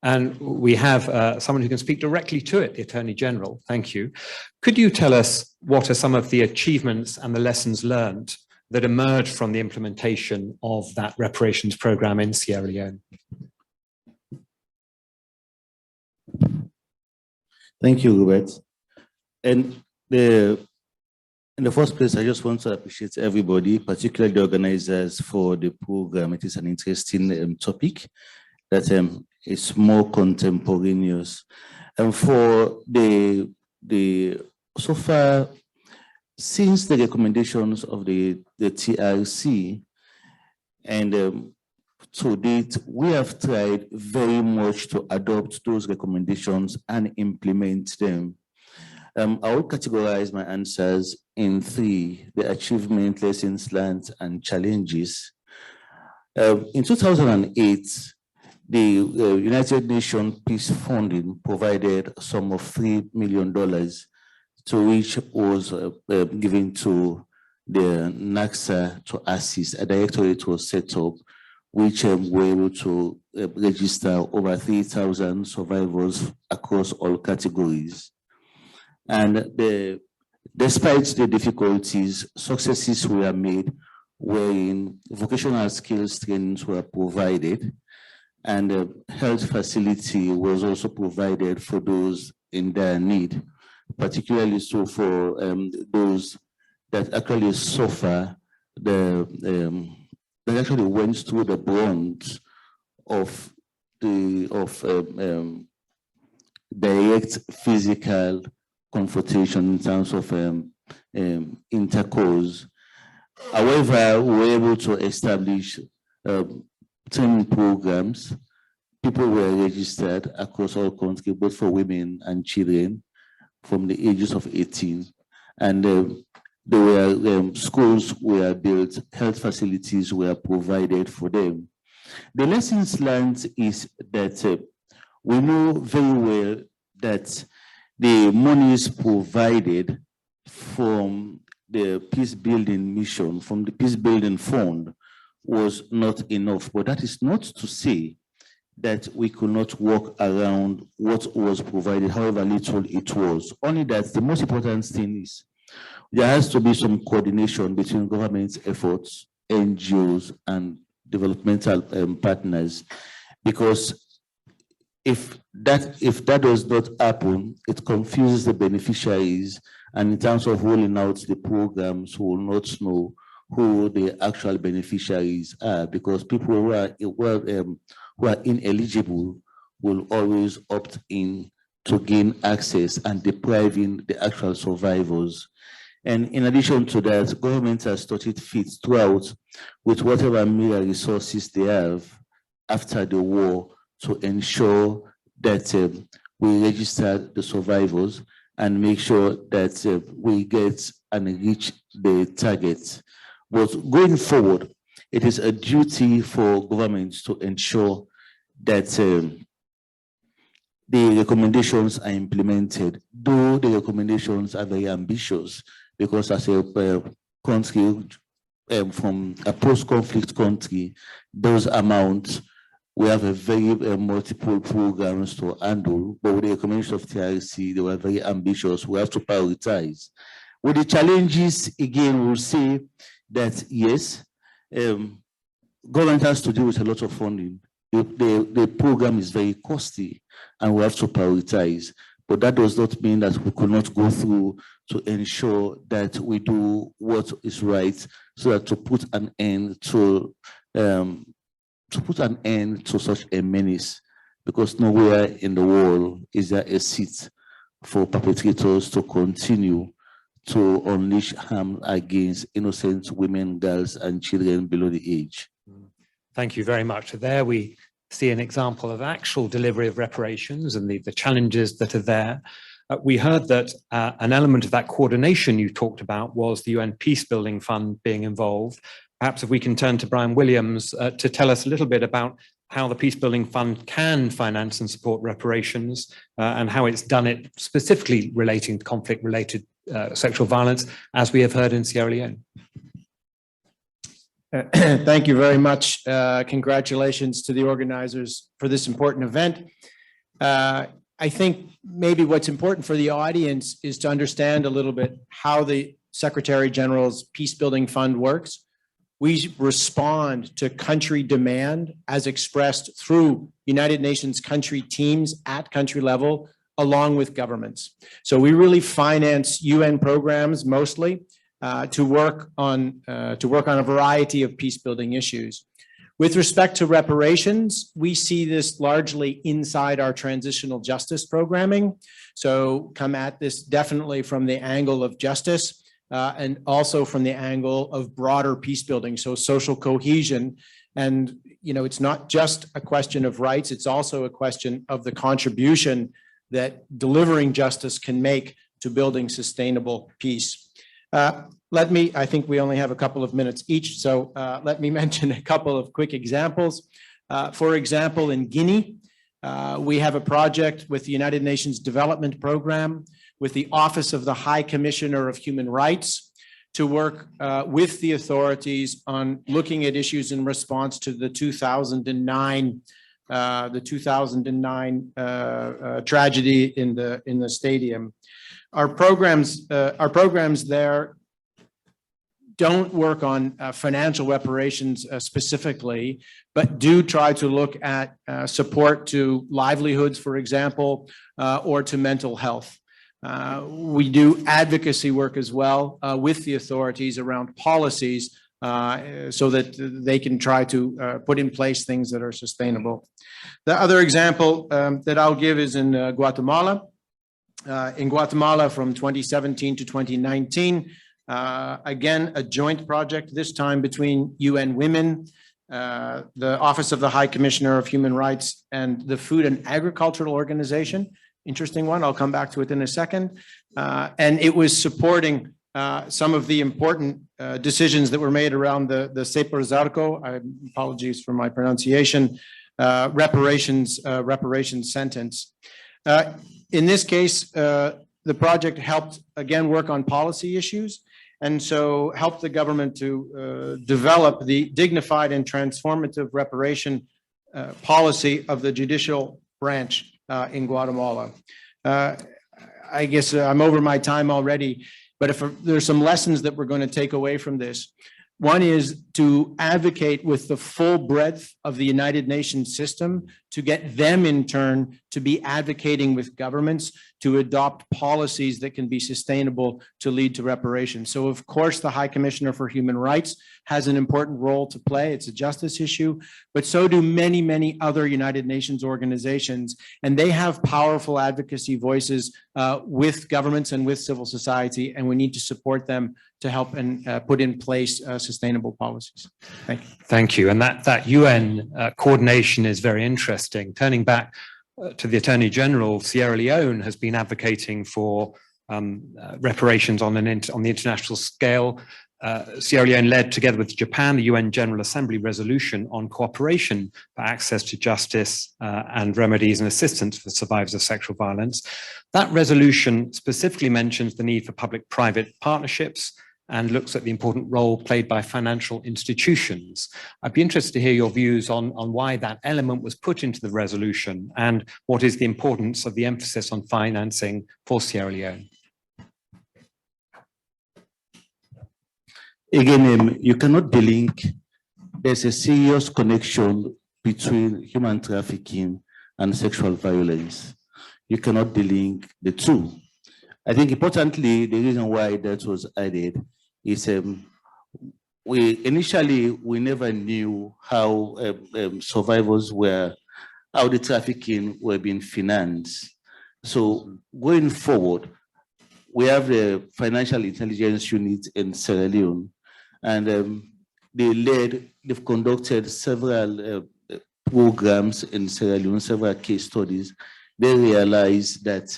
And we have someone who can speak directly to it, the Attorney General. Thank you. Could you tell us what are some of the achievements and the lessons learned that emerged from the implementation of that reparations program in Sierra Leone? Thank you, Robert. And in the first place, I just want to appreciate everybody, particularly the organizers, for the program. It is an interesting topic that is more contemporaneous. And for so far, since the recommendations of the TRC, and to date, we have tried very much to adopt those recommendations and implement them. I will categorize my answers in three: the achievement, lessons learned, and challenges. In 2008, the United Nations Peace Funding provided a sum of $3 million to which was given to the NACSA to assist. A directorate was set up, which were able to register over 3,000 survivors across all categories. And despite the difficulties, successes were made, wherein vocational skills trainings were provided, and a health facility was also provided for those in their need, particularly so for those that actually suffer that actually went through the brunt of direct physical confrontation in terms of intercourse. However, we were able to establish training programs. People were registered across all countries, both for women and children from the ages of 18. And there were schools were built, health facilities were provided for them. The lessons learned is that we know very well that the monies provided from the peace building mission, from the peace building fund, was not enough. But that is not to say that we could not walk around what was provided, however little it was. Only that the most important thing is there has to be some coordination between government efforts, NGOs, and developmental partners, because if that does not happen, it confuses the beneficiaries, and in terms of rolling out the programs, who will not know who the actual beneficiaries are, because people who are ineligible will always opt in to gain access and depriving the actual survivors. And in addition to that, government has thought it fit throughout with whatever meager resources they have after the war to ensure that we register the survivors and make sure that we get and reach the target. But going forward, it is a duty for governments to ensure that the recommendations are implemented, though the recommendations are very ambitious, because as a country, from a post-conflict country, those amounts, we have a very multiple programs to handle, but with the recommendations of TRC, they were very ambitious. We have to prioritize. With the challenges, again, we'll say that yes, government has to deal with a lot of funding. The program is very costly and we have to prioritize, but that does not mean that we could not go through to ensure that we do what is right, so that to put an end to such a menace, because nowhere in the world is there a seat for perpetrators to continue to unleash harm against innocent women, girls, and children below the age. Thank you very much. There we see an example of actual delivery of reparations and the challenges that are there. We heard that an element of that coordination you talked about was the UN Peacebuilding Fund being involved. Perhaps if we can turn to Brian Williams to tell us a little bit about how the Peacebuilding Fund can finance and support reparations and how it's done it specifically relating to conflict-related sexual violence, as we have heard in Sierra Leone. Thank you very much. Congratulations to the organizers for this important event. I think maybe what's important for the audience is to understand a little bit how the Secretary General's Peacebuilding Fund works. We respond to country demand as expressed through United Nations country teams at country level, along with governments. So we really finance UN programs mostly to work on a variety of peace-building issues. With respect to reparations, we see this largely inside our transitional justice programming. So come at this definitely from the angle of justice and also from the angle of broader peace building, so social cohesion. And it's not just a question of rights, it's also a question of the contribution that delivering justice can make to building sustainable peace. I think we only have a couple of minutes each, so let me mention a couple of quick examples. For example, in Guinea, we have a project with the United Nations Development Program, with the Office of the High Commissioner of Human Rights, to work with the authorities on looking at issues in response to the 2009 tragedy in the stadium. Our programs there don't work on financial reparations specifically, but do try to look at support to livelihoods, for example, or to mental health. We do advocacy work as well with the authorities around policies so that they can try to put in place things that are sustainable. The other example that I'll give is in Guatemala. In Guatemala from 2017 to 2019, again, a joint project, this time between UN Women, the Office of the High Commissioner of Human Rights, and the Food and Agricultural Organization. Interesting one, I'll come back to it in a second. And it was supporting some of the important decisions that were made around the Separazarco, apologies for my pronunciation, reparations sentence. In this case, the project helped, again, work on policy issues, and so helped the government to develop the dignified and transformative reparation policy of the judicial branch in Guatemala. I guess I'm over my time already, but if there's some lessons that we're going to take away from this. One is to advocate with the full breadth of the United Nations system to get them in turn to be advocating with governments to adopt policies that can be sustainable to lead to reparations. So of course, the High Commissioner for Human Rights has an important role to play. It's a justice issue, but so do many, many other United Nations organizations. And they have powerful advocacy voices with governments and with civil society, and we need to support them to help and put in place sustainable policies. Thank you. Thank you. And that UN coordination is very interesting. Turning back to the Attorney General, Sierra Leone has been advocating for reparations on the international scale. Sierra Leone led, together with Japan, the UN General Assembly resolution on cooperation for access to justice and remedies and assistance for survivors of sexual violence. That resolution specifically mentions the need for public-private partnerships and looks at the important role played by financial institutions. I'd be interested to hear your views on why that element was put into the resolution and what is the importance of the emphasis on financing for Sierra Leone. Again, you cannot delink. There's a serious connection between human trafficking and sexual violence. You cannot delink the two. I think importantly, the reason why that was added is we never knew how survivors how the trafficking were being financed. So going forward, we have the Financial Intelligence Unit in Sierra Leone, and they've conducted several programs in Sierra Leone, several case studies. They realized that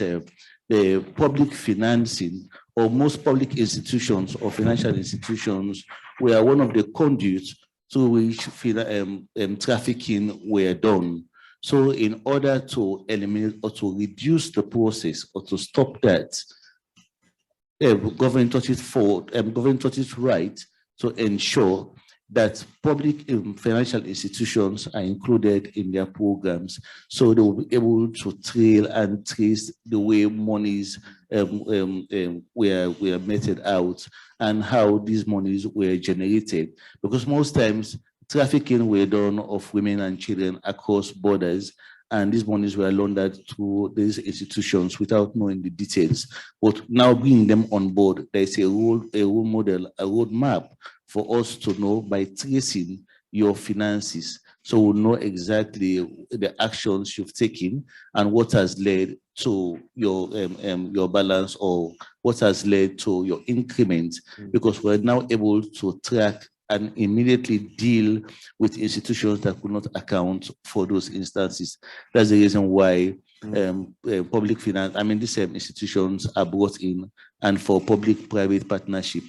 the public financing, or most public institutions or financial institutions, were one of the conduits through which trafficking were done. So in order to eliminate or to reduce the process or to stop that, government touches right to ensure that public financial institutions are included in their programs, so they will be able to trail and trace the way monies were meted out and how these monies were generated. Because most times trafficking were done of women and children across borders, and these monies were laundered to these institutions without knowing the details. But now bringing them on board, there's a role model, a roadmap for us to know by tracing your finances. So we'll know exactly the actions you've taken and what has led to your balance or what has led to your increment, because we're now able to track and immediately deal with institutions that could not account for those instances. That's the reason why public finance, these institutions are brought in, and for public-private partnership.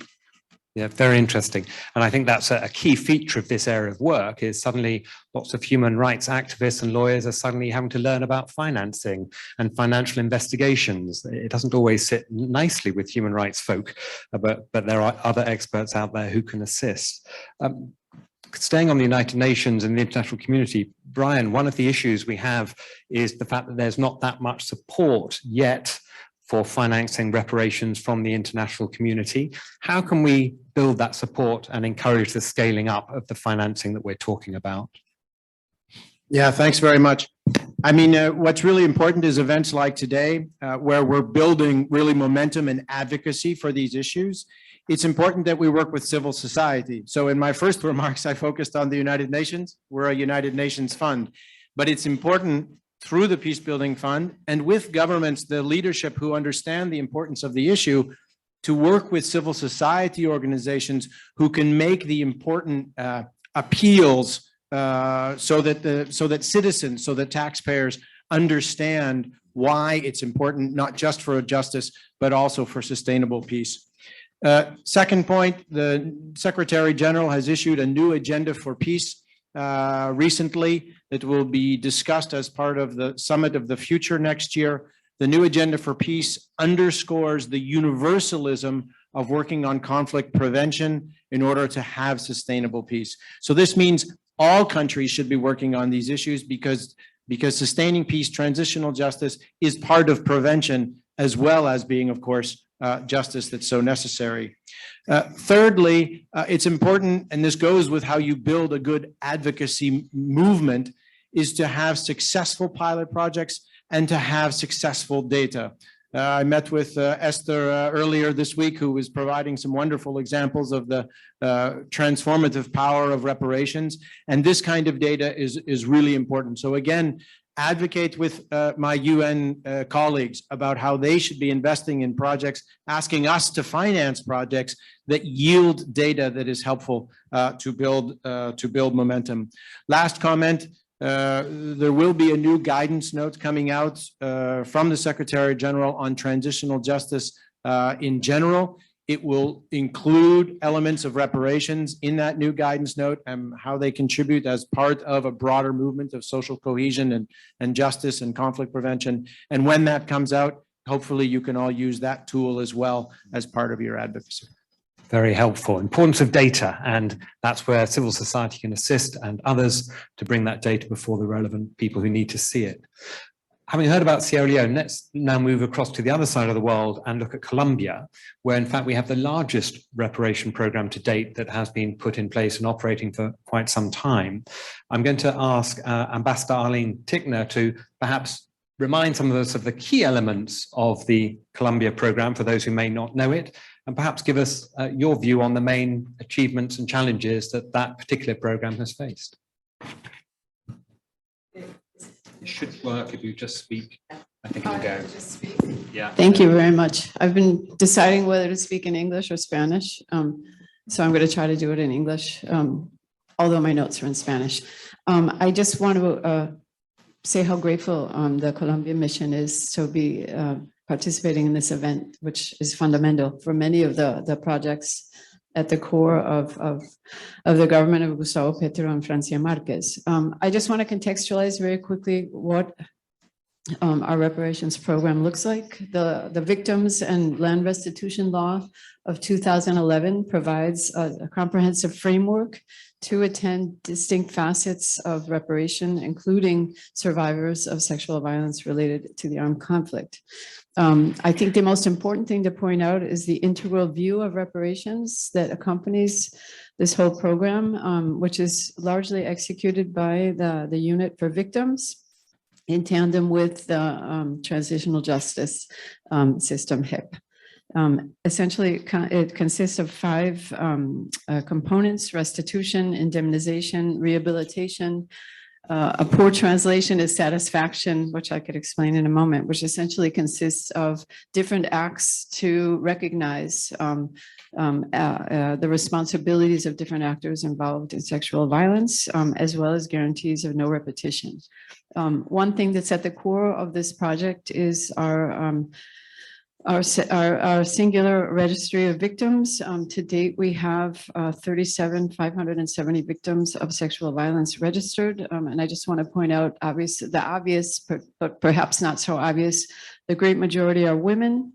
Yeah, very interesting. And I think that's a key feature of this area of work, is suddenly lots of human rights activists and lawyers are suddenly having to learn about financing and financial investigations. It doesn't always sit nicely with human rights folk, but there are other experts out there who can assist. Staying on the United Nations and the international community, Brian, one of the issues we have is the fact that there's not that much support yet for financing reparations from the international community. How can we build that support and encourage the scaling up of the financing that we're talking about? Yeah, thanks very much. What's really important is events like today, where we're building really momentum and advocacy for these issues. It's important that we work with civil society. So in my first remarks, I focused on the United Nations. We're a United Nations fund, but it's important through the Peace Building Fund and with governments, the leadership who understand the importance of the issue, to work with civil society organizations who can make the important appeals so that citizens, so that taxpayers understand why it's important, not just for justice, but also for sustainable peace. Second point, the Secretary General has issued a new agenda for peace recently. It will be discussed as part of the Summit of the Future next year. The new agenda for peace underscores the universalism of working on conflict prevention in order to have sustainable peace. So this means all countries should be working on these issues because sustaining peace, transitional justice is part of prevention, as well as being, of course, justice that's so necessary. Thirdly, it's important, and this goes with how you build a good advocacy movement, is to have successful pilot projects and to have successful data. I met with Esther earlier this week, who was providing some wonderful examples of the transformative power of reparations. And this kind of data is really important. So again, advocate with my UN colleagues about how they should be investing in projects, asking us to finance projects that yield data that is helpful to build momentum. Last comment. There will be a new guidance note coming out from the Secretary General on transitional justice in general. It will include elements of reparations in that new guidance note and how they contribute as part of a broader movement of social cohesion and justice and conflict prevention. And when that comes out, hopefully you can all use that tool as well as part of your advocacy. Very helpful. Importance of data, and that's where civil society can assist and others to bring that data before the relevant people who need to see it. Having heard about Sierra Leone, let's now move across to the other side of the world and look at Colombia, where in fact we have the largest reparation program to date that has been put in place and operating for quite some time. I'm going to ask Ambassador Arlene Tickner to perhaps remind some of us of the key elements of the Colombia program for those who may not know it, and perhaps give us your view on the main achievements and challenges that that particular program has faced. It should work if you just speak. I think it'll go. Yeah. Thank you very much. I've been deciding whether to speak in English or Spanish, so I'm going to try to do it in English, although my notes are in Spanish. I just want to say how grateful the Colombian mission is to be participating in this event, which is fundamental for many of the projects at the core of the government of Gustavo Petro and Francia Marquez. I just want to contextualize very quickly what our reparations program looks like. The Victims and Land Restitution Law of 2011 provides a comprehensive framework to attend distinct facets of reparation, including survivors of sexual violence related to the armed conflict. I think the most important thing to point out is the integral view of reparations that accompanies this whole program, which is largely executed by the Unit for Victims in tandem with the Transitional Justice System, HIP. Essentially, it consists of 5 components: restitution, indemnization, rehabilitation. A poor translation is satisfaction, which I could explain in a moment, which essentially consists of different acts to recognize the responsibilities of different actors involved in sexual violence, as well as guarantees of no repetition. One thing that's at the core of this project is our singular registry of victims. To date, we have 37,570 victims of sexual violence registered. And I just want to point out the obvious, but perhaps not so obvious. The great majority are women.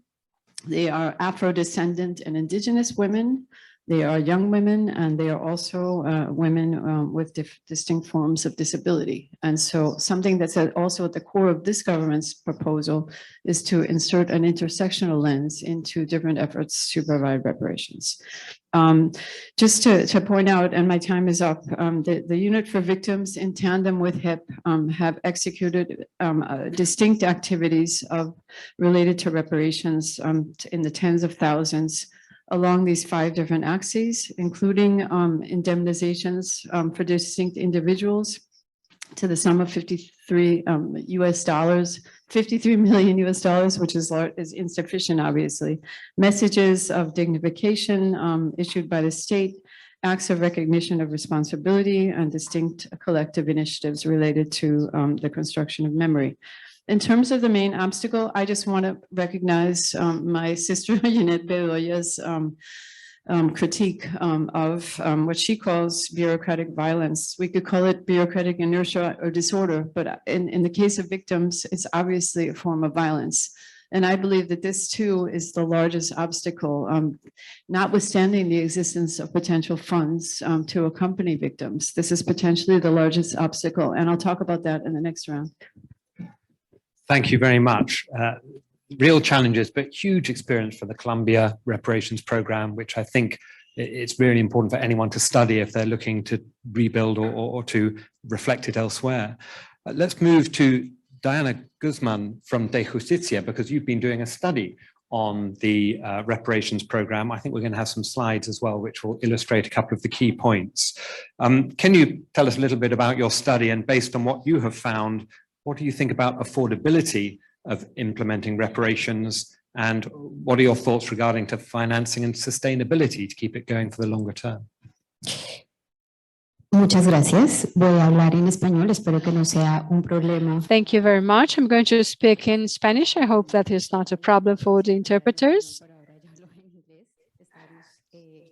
They are Afro-descendant and indigenous women. They are young women, and they are also women with distinct forms of disability. And so something that's also at the core of this government's proposal is to insert an intersectional lens into different efforts to provide reparations. Just to point out, and my time is up, the Unit for Victims in tandem with HIP have executed distinct activities related to reparations in the tens of thousands along these 5 different axes, including indemnizations for distinct individuals to the sum of $53 million US, which is insufficient, obviously. Messages of dignification issued by the state, acts of recognition of responsibility, and distinct collective initiatives related to the construction of memory. In terms of the main obstacle, I just want to recognize my sister Jeanette Bedoya's critique of what she calls bureaucratic violence. We could call it bureaucratic inertia or disorder, but in the case of victims, it's obviously a form of violence. And I believe that this too is the largest obstacle, notwithstanding the existence of potential funds to accompany victims. This is potentially the largest obstacle, and I'll talk about that in the next round. Thank you very much. Real challenges, but huge experience for the Columbia Reparations Program, which I think it's really important for anyone to study if they're looking to rebuild or to reflect it elsewhere. Let's move to Diana Guzman from De Justicia, because you've been doing a study on the reparations program. I think we're going to have some slides as well, which will illustrate a couple of the key points. Can you tell us a little bit about your study, and based on what you have found, what do you think about affordability of implementing reparations, and what are your thoughts regarding to financing and sustainability to keep it going for the longer term? Muchas gracias. Voy a hablar en español. Espero que no sea un problema. Thank you very much. I'm going to speak in Spanish. I hope that is not a problem for the interpreters.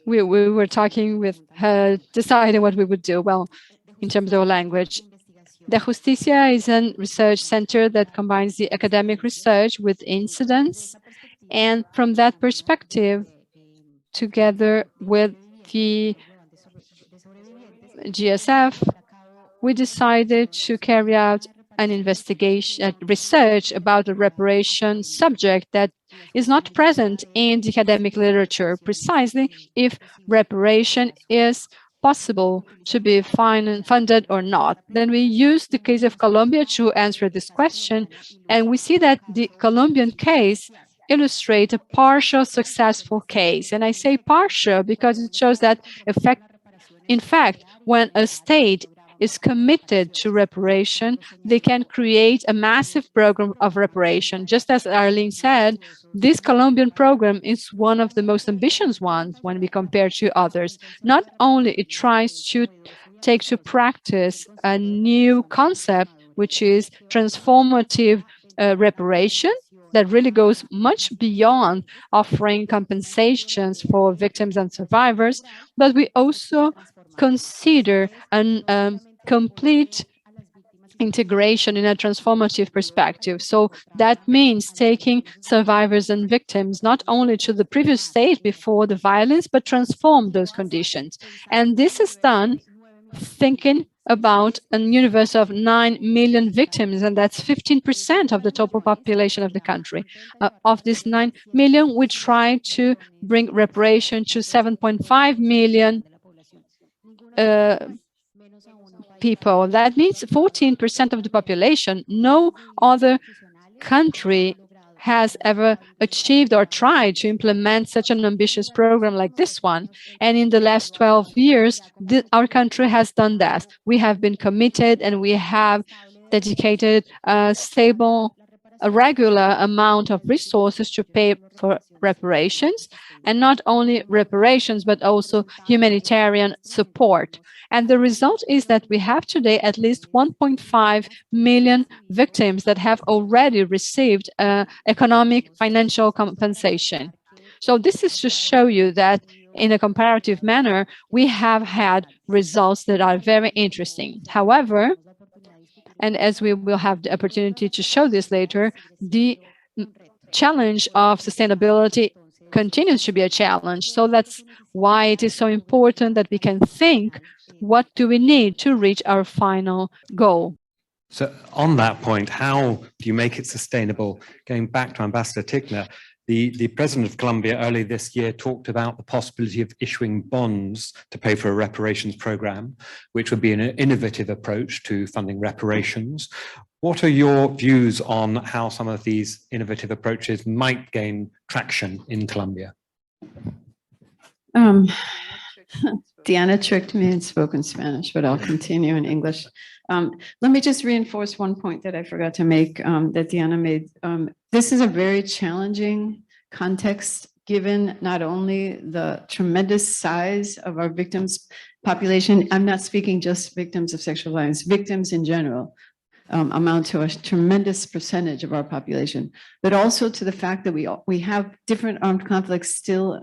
We were talking with her, deciding what we would do, well, in terms of language. De Justicia is a research center that combines the academic research with incidents, and from that perspective, together with the GSF, we decided to carry out an investigation, research about a reparation subject that is not present in the academic literature, precisely if reparation is possible to be funded or not. Then we use the case of Colombia to answer this question, and we see that the Colombian case illustrates a partial successful case. And I say partial because it shows that in fact, when a state is committed to reparation, they can create a massive program of reparation. Just as Arlene said, this Colombian program is one of the most ambitious ones when we compare to others. Not only it tries to take to practice a new concept, which is transformative reparation, that really goes much beyond offering compensations for victims and survivors, but we also consider a complete integration in a transformative perspective. So that means taking survivors and victims not only to the previous state before the violence, but transform those conditions. And this is done thinking about a universe of 9 million victims, and that's 15% of the total population of the country. Of this 9 million, we try to bring reparation to 7.5 million people. That means 14% of the population. No other country has ever achieved or tried to implement such an ambitious program like this one. And in the last 12 years, our country has done that. We have been committed, and we have dedicated a stable, a regular amount of resources to pay for reparations, and not only reparations, but also humanitarian support. And the result is that we have today at least 1.5 million victims that have already received economic financial compensation. So this is to show you that in a comparative manner, we have had results that are very interesting. However, and as we will have the opportunity to show this later, the challenge of sustainability continues to be a challenge. So that's why it is so important that we can think, what do we need to reach our final goal? So on that point, how do you make it sustainable? Going back to Ambassador Tickner, the president of Colombia early this year talked about the possibility of issuing bonds to pay for a reparations program, which would be an innovative approach to funding reparations. What are your views on how some of these innovative approaches might gain traction in Colombia? Diana tricked me and spoke in Spanish, but I'll continue in English. Let me just reinforce one point that I forgot to make, that Diana made. This is a very challenging context, given not only the tremendous size of our victims population. I'm not speaking just victims of sexual violence, victims in general amount to a tremendous percentage of our population, but also to the fact that we have different armed conflicts still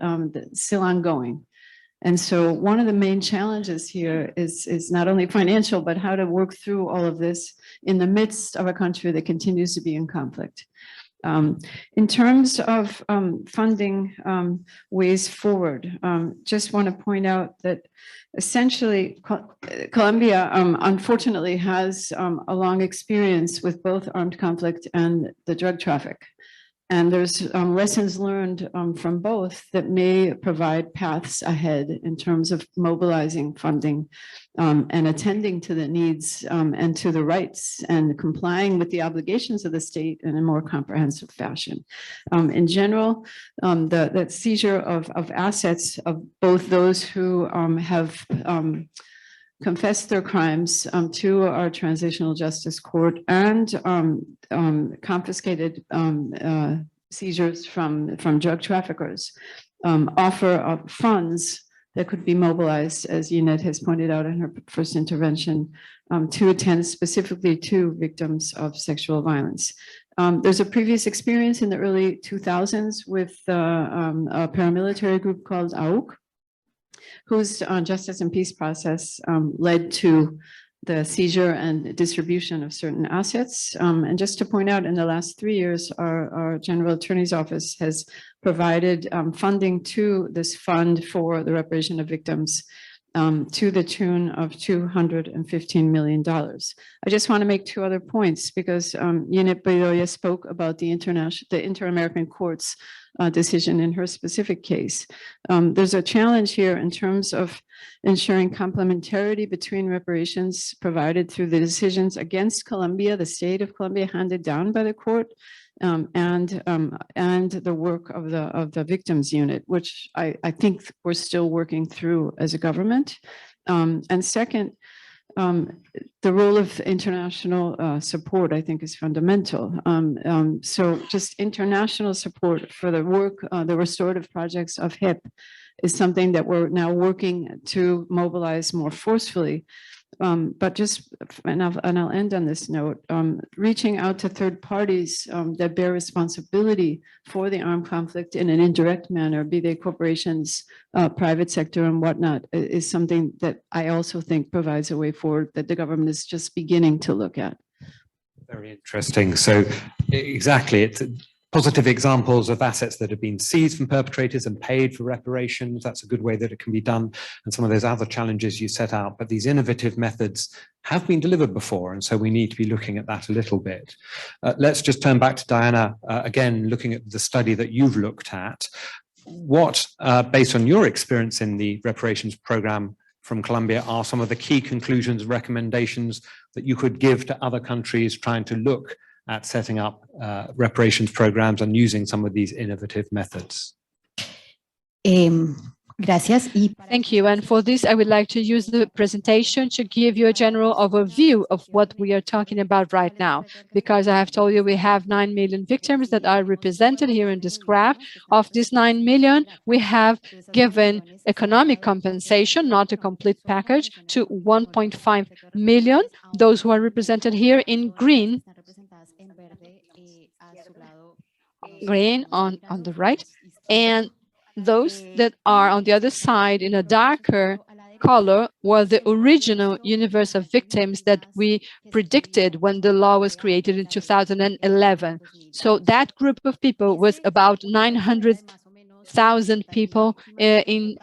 ongoing. And so one of the main challenges here is not only financial, but how to work through all of this in the midst of a country that continues to be in conflict. In terms of funding ways forward, just want to point out that essentially Colombia unfortunately has a long experience with both armed conflict and the drug traffic. And there's lessons learned from both that may provide paths ahead in terms of mobilizing funding and attending to the needs and to the rights and complying with the obligations of the state in a more comprehensive fashion. In general, the seizure of assets of both those who have confessed their crimes to our transitional justice court and confiscated seizures from drug traffickers offer funds that could be mobilized, as Yvette has pointed out in her first intervention, to attend specifically to victims of sexual violence. There's a previous experience in the early 2000s with a paramilitary group called AUC, whose justice and peace process led to the seizure and distribution of certain assets. And just to point out, in the last 3 years, our General Attorney's Office has provided funding to this fund for the reparation of victims to the tune of $215 million. I just want to make two other points because Yvette Bedoya spoke about the Inter-American Court's decision in her specific case. There's a challenge here in terms of ensuring complementarity between reparations provided through the decisions against Colombia, the state of Colombia handed down by the court, and the work of the victims unit, which I think we're still working through as a government. And second, the role of international support, I think, is fundamental. So just international support for the work, the restorative projects of HIP is something that we're now working to mobilize more forcefully. But just, and I'll end on this note, reaching out to third parties that bear responsibility for the armed conflict in an indirect manner, be they corporations, private sector and whatnot, is something that I also think provides a way forward that the government is just beginning to look at. Very interesting. So exactly, it's positive examples of assets that have been seized from perpetrators and paid for reparations. That's a good way that it can be done. And some of those other challenges you set out, but these innovative methods have been delivered before. And so we need to be looking at that a little bit. Let's just turn back to Diana, again, looking at the study that you've looked at. What, based on your experience in the reparations program from Colombia, are some of the key conclusions and recommendations that you could give to other countries trying to look at setting up reparations programs and using some of these innovative methods? Thank you. And for this, I would like to use the presentation to give you a general overview of what we are talking about right now, because I have told you we have 9 million victims that are represented here in this graph. Of these 9 million, we have given economic compensation, not a complete package, to 1.5 million, those who are represented here in green on the right, and those that are on the other side in a darker color were the original universe of victims that we predicted when the law was created in 2011. So that group of people was about 900,000 people in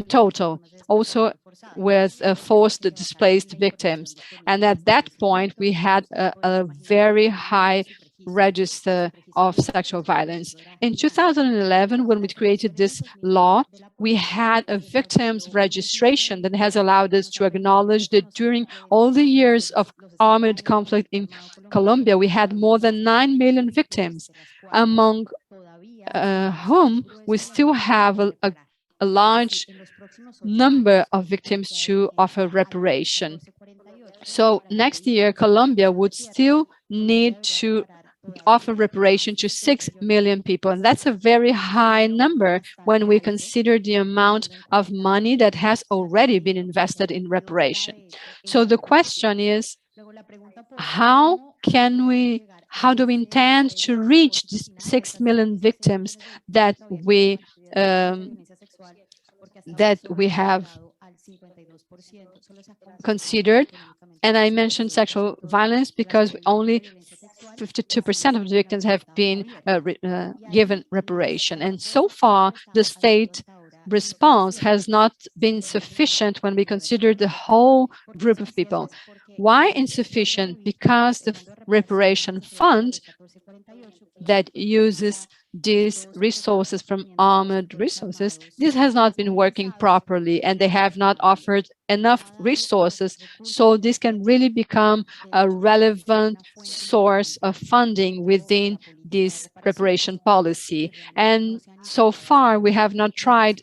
total, also with forced displaced victims. And at that point, we had a very high register of sexual violence. In 2011, when we created this law, we had a victims registration that has allowed us to acknowledge that during all the years of armed conflict in Colombia, we had more than 9 million victims, among whom we still have a large number of victims to offer reparation. So next year, Colombia would still need to offer reparation to 6 million people. And that's a very high number when we consider the amount of money that has already been invested in reparation. So the question is, how do we intend to reach these 6 million victims that we have considered. And I mentioned sexual violence because only 52% of the victims have been given reparation. And so far, the state response has not been sufficient when we consider the whole group of people. Why insufficient? Because the reparation fund that uses these resources from armored resources, this has not been working properly, and they have not offered enough resources so this can really become a relevant source of funding within this reparation policy. And so far, we have not tried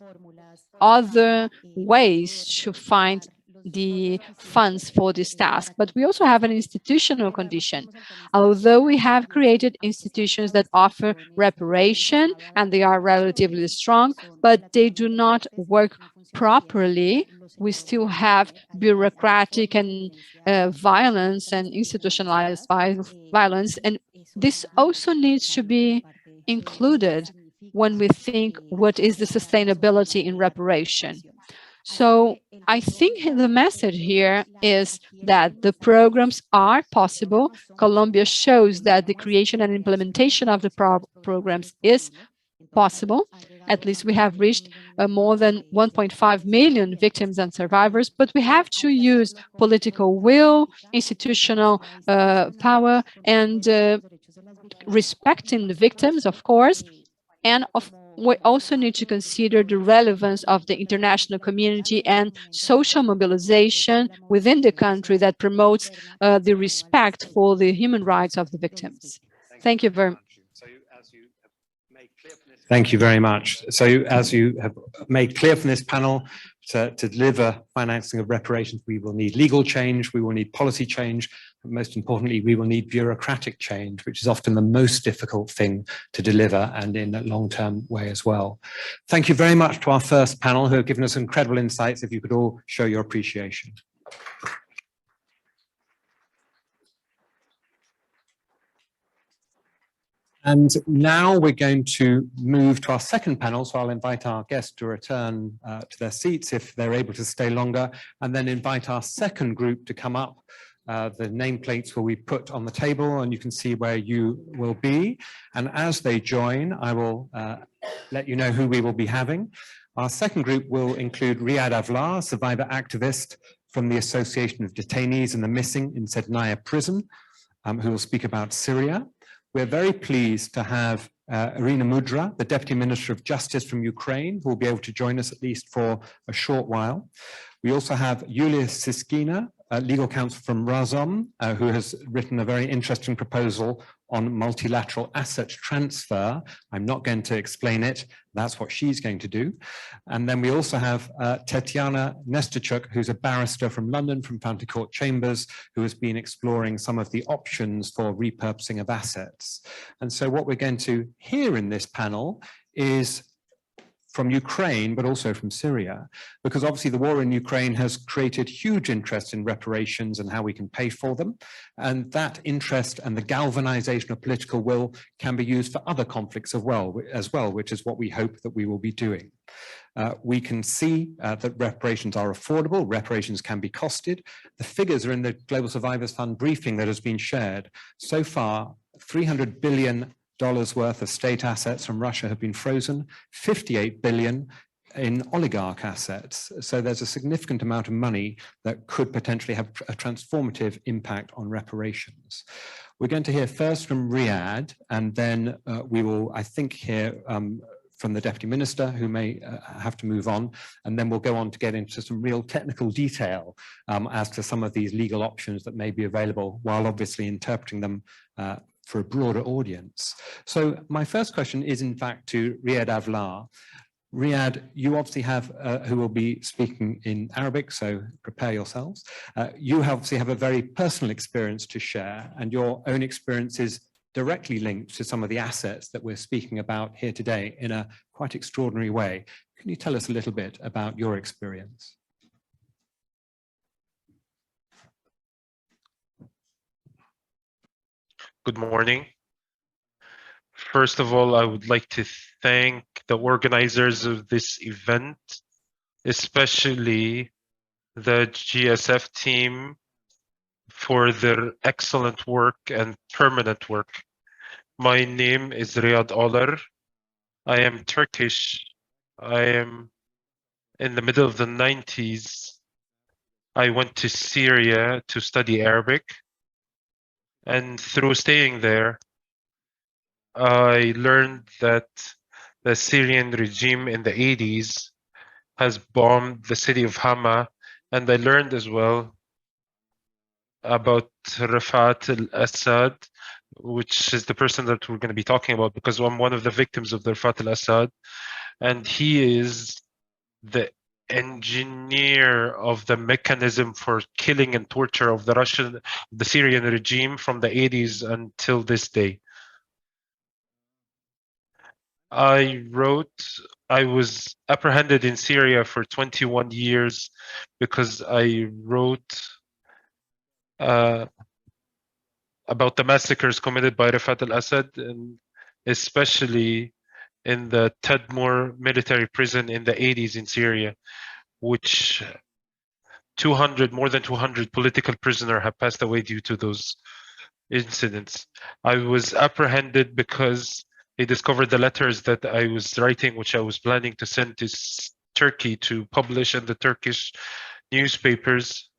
other ways to find the funds for this task. But we also have an institutional condition. Although we have created institutions that offer reparation, and they are relatively strong, but they do not work properly, we still have bureaucratic and violence and institutionalized violence. And this also needs to be included when we think what is the sustainability in reparation. So I think the message here is that the programs are possible. Colombia shows that the creation and implementation of the programs is possible. At least we have reached more than 1.5 million victims and survivors, but we have to use political will, institutional power, and respecting the victims, of course, and we also need to consider the relevance of the international community and social mobilization within the country that promotes the respect for the human rights of the victims. Thank you very much. Thank you very much. So as you have made clear from this panel, to deliver financing of reparations, we will need legal change, we will need policy change, but most importantly, we will need bureaucratic change, which is often the most difficult thing to deliver, and in a long-term way as well. Thank you very much to our first panel who have given us incredible insights. If you could all show your appreciation. And now we're going to move to our second panel. So I'll invite our guests to return to their seats if they're able to stay longer, and then invite our second group to come up. The nameplates will be put on the table and you can see where you will be. And as they join, I will let you know who we will be having. Our second group will include Riyad Avlar, survivor activist from the Association of Detainees and the Missing in Sednaya Prison, who will speak about Syria. We're very pleased to have Irina Mudra, the Deputy Minister of Justice from Ukraine, who will be able to join us at least for a short while. We also have Yulia Siskina, legal counsel from Razom, who has written a very interesting proposal on multilateral asset transfer. I'm not going to explain it. That's what she's going to do. And then we also have Tetiana Nesterchuk, who's a barrister from London, from Fountain Court Chambers, who has been exploring some of the options for repurposing of assets. And so what we're going to hear in this panel is from Ukraine, but also from Syria, because obviously the war in Ukraine has created huge interest in reparations and how we can pay for them. And that interest and the galvanization of political will can be used for other conflicts as well, which is what we hope that we will be doing. We can see that reparations are affordable, reparations can be costed. The figures are in the Global Survivors Fund briefing that has been shared. So far, $300 billion worth of state assets from Russia have been frozen, 58 billion in oligarch assets. So there's a significant amount of money that could potentially have a transformative impact on reparations. We're going to hear first from Riyad, and then we will, I think, hear from the Deputy Minister, who may have to move on, and then we'll go on to get into some real technical detail as to some of these legal options that may be available, while obviously interpreting them for a broader audience. So my first question is in fact to Riyad Avlar. Riyad, you obviously have, who will be speaking in Arabic, so prepare yourselves. You obviously have a very personal experience to share, and your own experience is directly linked to some of the assets that we're speaking about here today in a quite extraordinary way. Can you tell us a little bit about your experience? Good morning. First of all, I would like to thank the organizers of this event, especially the GSF team for their excellent work and permanent work. My name is Riyad Oler. I am Turkish. I am in the middle of the 90s. I went to Syria to study Arabic. And through staying there, I learned that the Syrian regime in the 80s has bombed the city of Hama. And I learned as well about Rafat al-Assad, which is the person that we're going to be talking about, because I'm one of the victims of the Rafat al-Assad. And he is the engineer of the mechanism for killing and torture of the Syrian regime from the 80s until this day. I was apprehended in Syria for 21 years because I wrote about the massacres committed by Rafat al-Assad, and especially in the Tadmor military prison in the 80s in Syria, which more than 200 political prisoners have passed away due to those incidents. I was apprehended because they discovered the letters that I was writing, which I was planning to send to Turkey to publish in the Turkish newspapers.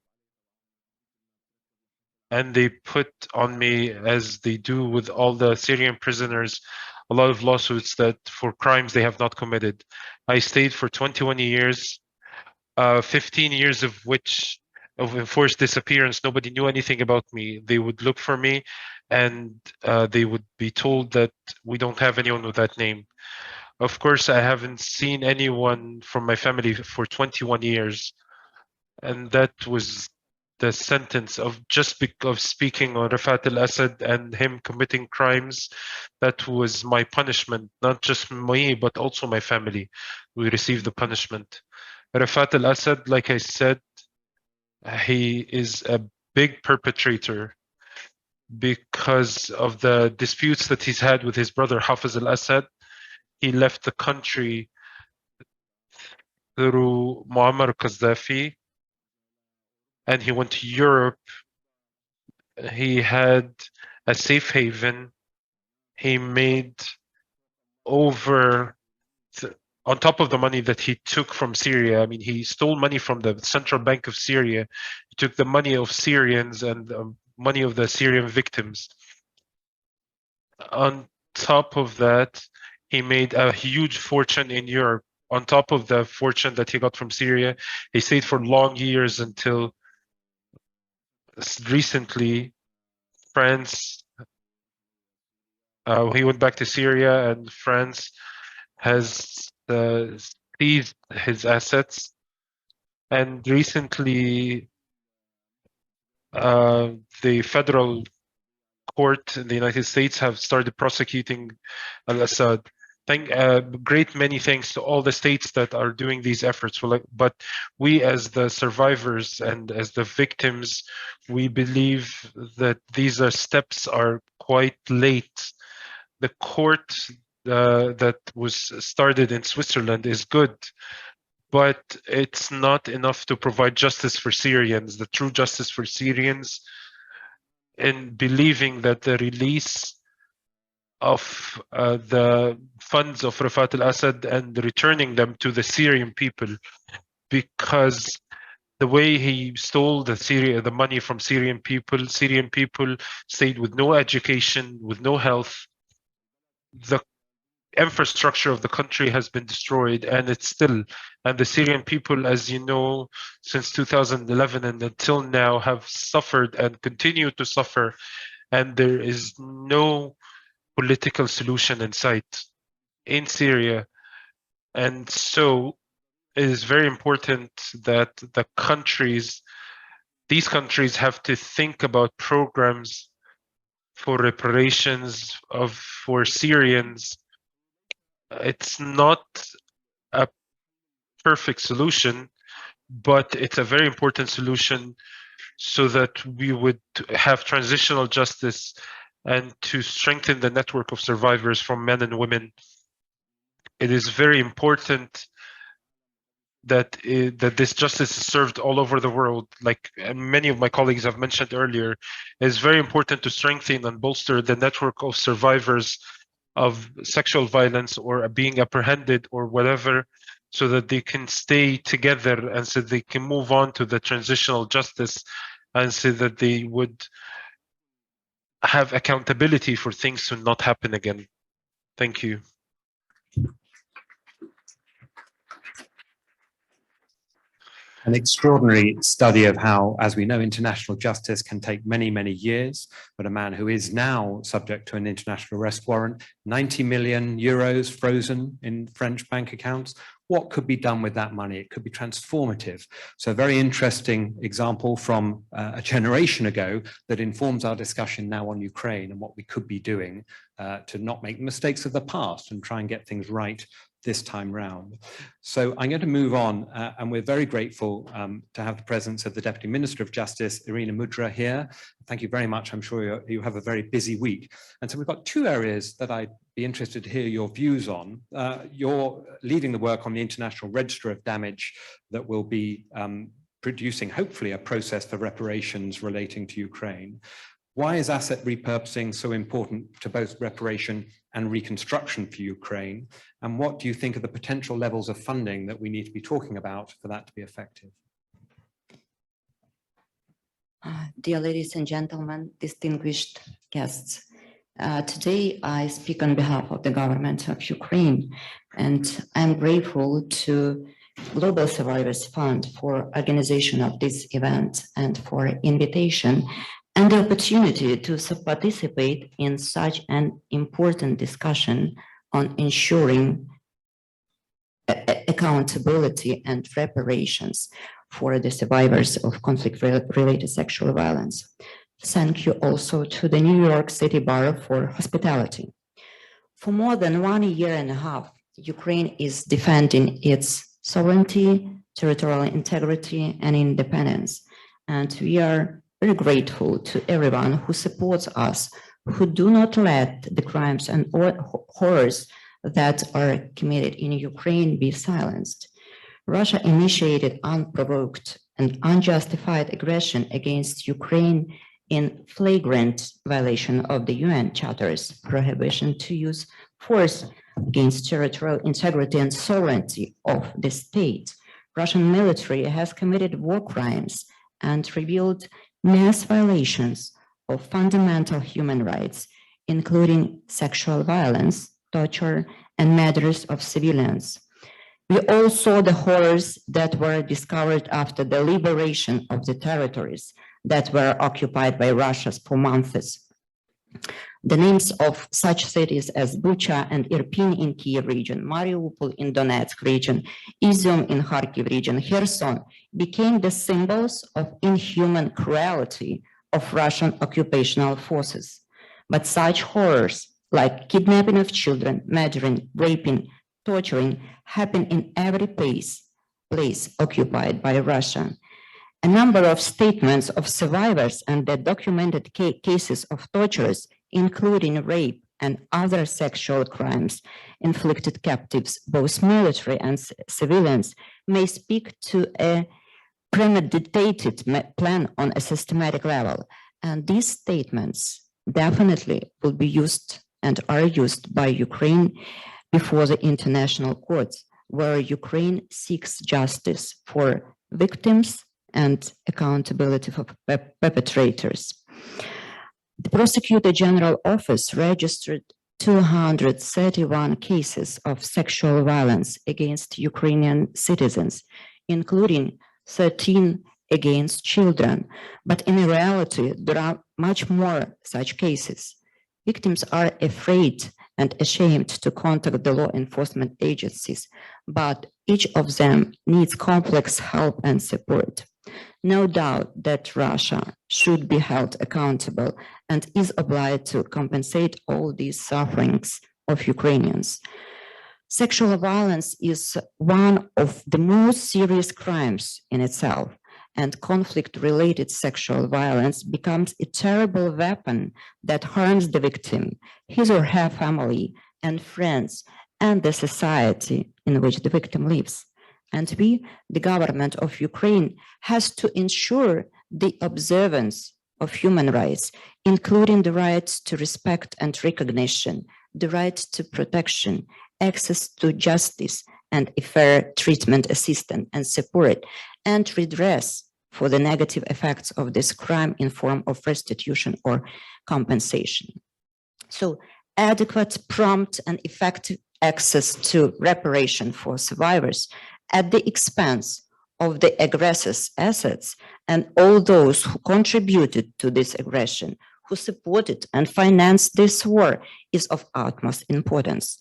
And they put on me, as they do with all the Syrian prisoners, a lot of lawsuits that for crimes they have not committed. I stayed for 21 years, 15 years of which of enforced disappearance. Nobody knew anything about me. They would look for me and they would be told that we don't have anyone with that name. Of course, I haven't seen anyone from my family for 21 years. And that was the sentence of just of speaking on Rafat al-Assad and him committing crimes. That was my punishment, not just me, but also my family. We received the punishment. Rafat al-Assad, like I said, he is a big perpetrator because of the disputes that he's had with his brother Hafiz al-Assad. He left the country through Muammar Gaddafi and he went to Europe. He had a safe haven. He made over, on top of the money that he took from Syria, I mean, he stole money from the Central Bank of Syria. He took the money of Syrians and money of the Syrian victims. On top of that, he made a huge fortune in Europe. On top of the fortune that he got from Syria, he stayed for long years until recently, France, he went back to Syria and France has seized his assets. And recently, the federal court in the United States have started prosecuting al-Assad. Great many thanks to all the states that are doing these efforts. But we as the survivors and as the victims, we believe that these steps are quite late. The court that was started in Switzerland is good, but it's not enough to provide justice for Syrians, the true justice for Syrians, in believing that the release of the funds of Rafat al-Assad and returning them to the Syrian people, because the way he stole the money from Syrian people stayed with no education, with no health. The infrastructure of the country has been destroyed, and it's still, and the Syrian people, as you know, since 2011 and until now have suffered and continue to suffer, and there is no political solution in sight in Syria. And so it is very important that these countries have to think about programs for reparations for Syrians. It's not a perfect solution, but it's a very important solution so that we would have transitional justice and to strengthen the network of survivors from men and women. It is very important that this justice is served all over the world, like many of my colleagues have mentioned earlier, is very important to strengthen and bolster the network of survivors of sexual violence or being apprehended or whatever, so that they can stay together and so they can move on to the transitional justice, and so that they would have accountability for things to not happen again. Thank you. An extraordinary study of how, as we know, international justice can take many, many years, but a man who is now subject to an international arrest warrant, 90 million euros frozen in French bank accounts. What could be done with that money? It could be transformative. So a very interesting example from a generation ago that informs our discussion now on Ukraine and what we could be doing to not make mistakes of the past and try and get things right this time round. So I'm going to move on, and we're very grateful to have the presence of the Deputy Minister of Justice, Irina Mudra, here. Thank you very much. I'm sure you have a very busy week. And so we've got two areas that I'd be interested to hear your views on. You're leading the work on the International Register of Damage that will be producing, hopefully, a process for reparations relating to Ukraine. Why is asset repurposing so important to both reparation and reconstruction for Ukraine? And what do you think are the potential levels of funding that we need to be talking about for that to be effective? Dear ladies and gentlemen, distinguished guests, today I speak on behalf of the government of Ukraine, and I'm grateful to Global Survivors Fund for organization of this event and for invitation and the opportunity to participate in such an important discussion on ensuring accountability and reparations for the survivors of conflict-related sexual violence. Thank you also to the New York City Bar for hospitality. For more than 1 year and a half, Ukraine is defending its sovereignty, territorial integrity, and independence. And we are very grateful to everyone who supports us, who do not let the crimes and horrors that are committed in Ukraine be silenced. Russia initiated unprovoked and unjustified aggression against Ukraine in flagrant violation of the UN Charter's prohibition to use force against territorial integrity and sovereignty of the state. Russian military has committed war crimes and revealed mass violations of fundamental human rights, including sexual violence, torture, and murders of civilians. We all saw the horrors that were discovered after the liberation of the territories that were occupied by Russia for months. The names of such cities as Bucha and Irpin in Kiev region, Mariupol in Donetsk region, Izium in Kharkiv region, Kherson became the symbols of inhuman cruelty of Russian occupational forces. But such horrors like kidnapping of children, murdering, raping, torturing happen in every place occupied by Russia. A number of statements of survivors and the documented cases of tortures, including rape and other sexual crimes, inflicted captives, both military and civilians, may speak to a premeditated plan on a systematic level. And these statements definitely will be used and are used by Ukraine before the international courts, where Ukraine seeks justice for victims and accountability for perpetrators. The Prosecutor General Office registered 231 cases of sexual violence against Ukrainian citizens, including 13 against children. But in reality, there are much more such cases. Victims are afraid and ashamed to contact the law enforcement agencies, but each of them needs complex help and support. No doubt that Russia should be held accountable and is obliged to compensate all these sufferings of Ukrainians. Sexual violence is one of the most serious crimes in itself, and conflict-related sexual violence becomes a terrible weapon that harms the victim, his or her family and friends, and the society in which the victim lives. And we, the government of Ukraine, has to ensure the observance of human rights, including the rights to respect and recognition, the right to protection, access to justice, and a fair treatment, assistance, and support, and redress for the negative effects of this crime in form of restitution or compensation. So adequate, prompt, and effective access to reparation for survivors at the expense of the aggressor's assets and all those who contributed to this aggression, who supported and financed this war, is of utmost importance.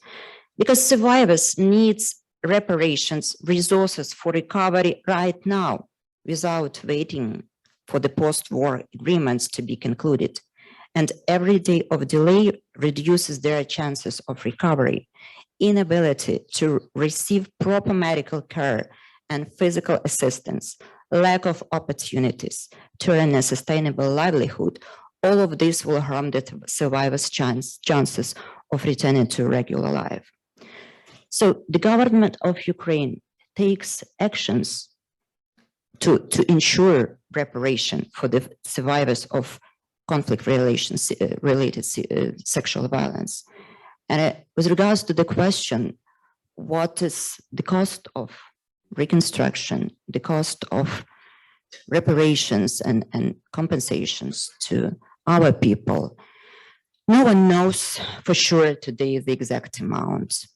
Because survivors need reparations, resources for recovery right now, without waiting for the post-war agreements to be concluded. And every day of delay reduces their chances of recovery. Inability to receive proper medical care and physical assistance, lack of opportunities to earn a sustainable livelihood, all of this will harm the survivors' chances of returning to regular life. So the government of Ukraine takes actions to ensure reparation for the survivors of conflict-related sexual violence. And with regards to the question, what is the cost of reconstruction, the cost of reparations and compensations to our people, no one knows for sure today the exact amount.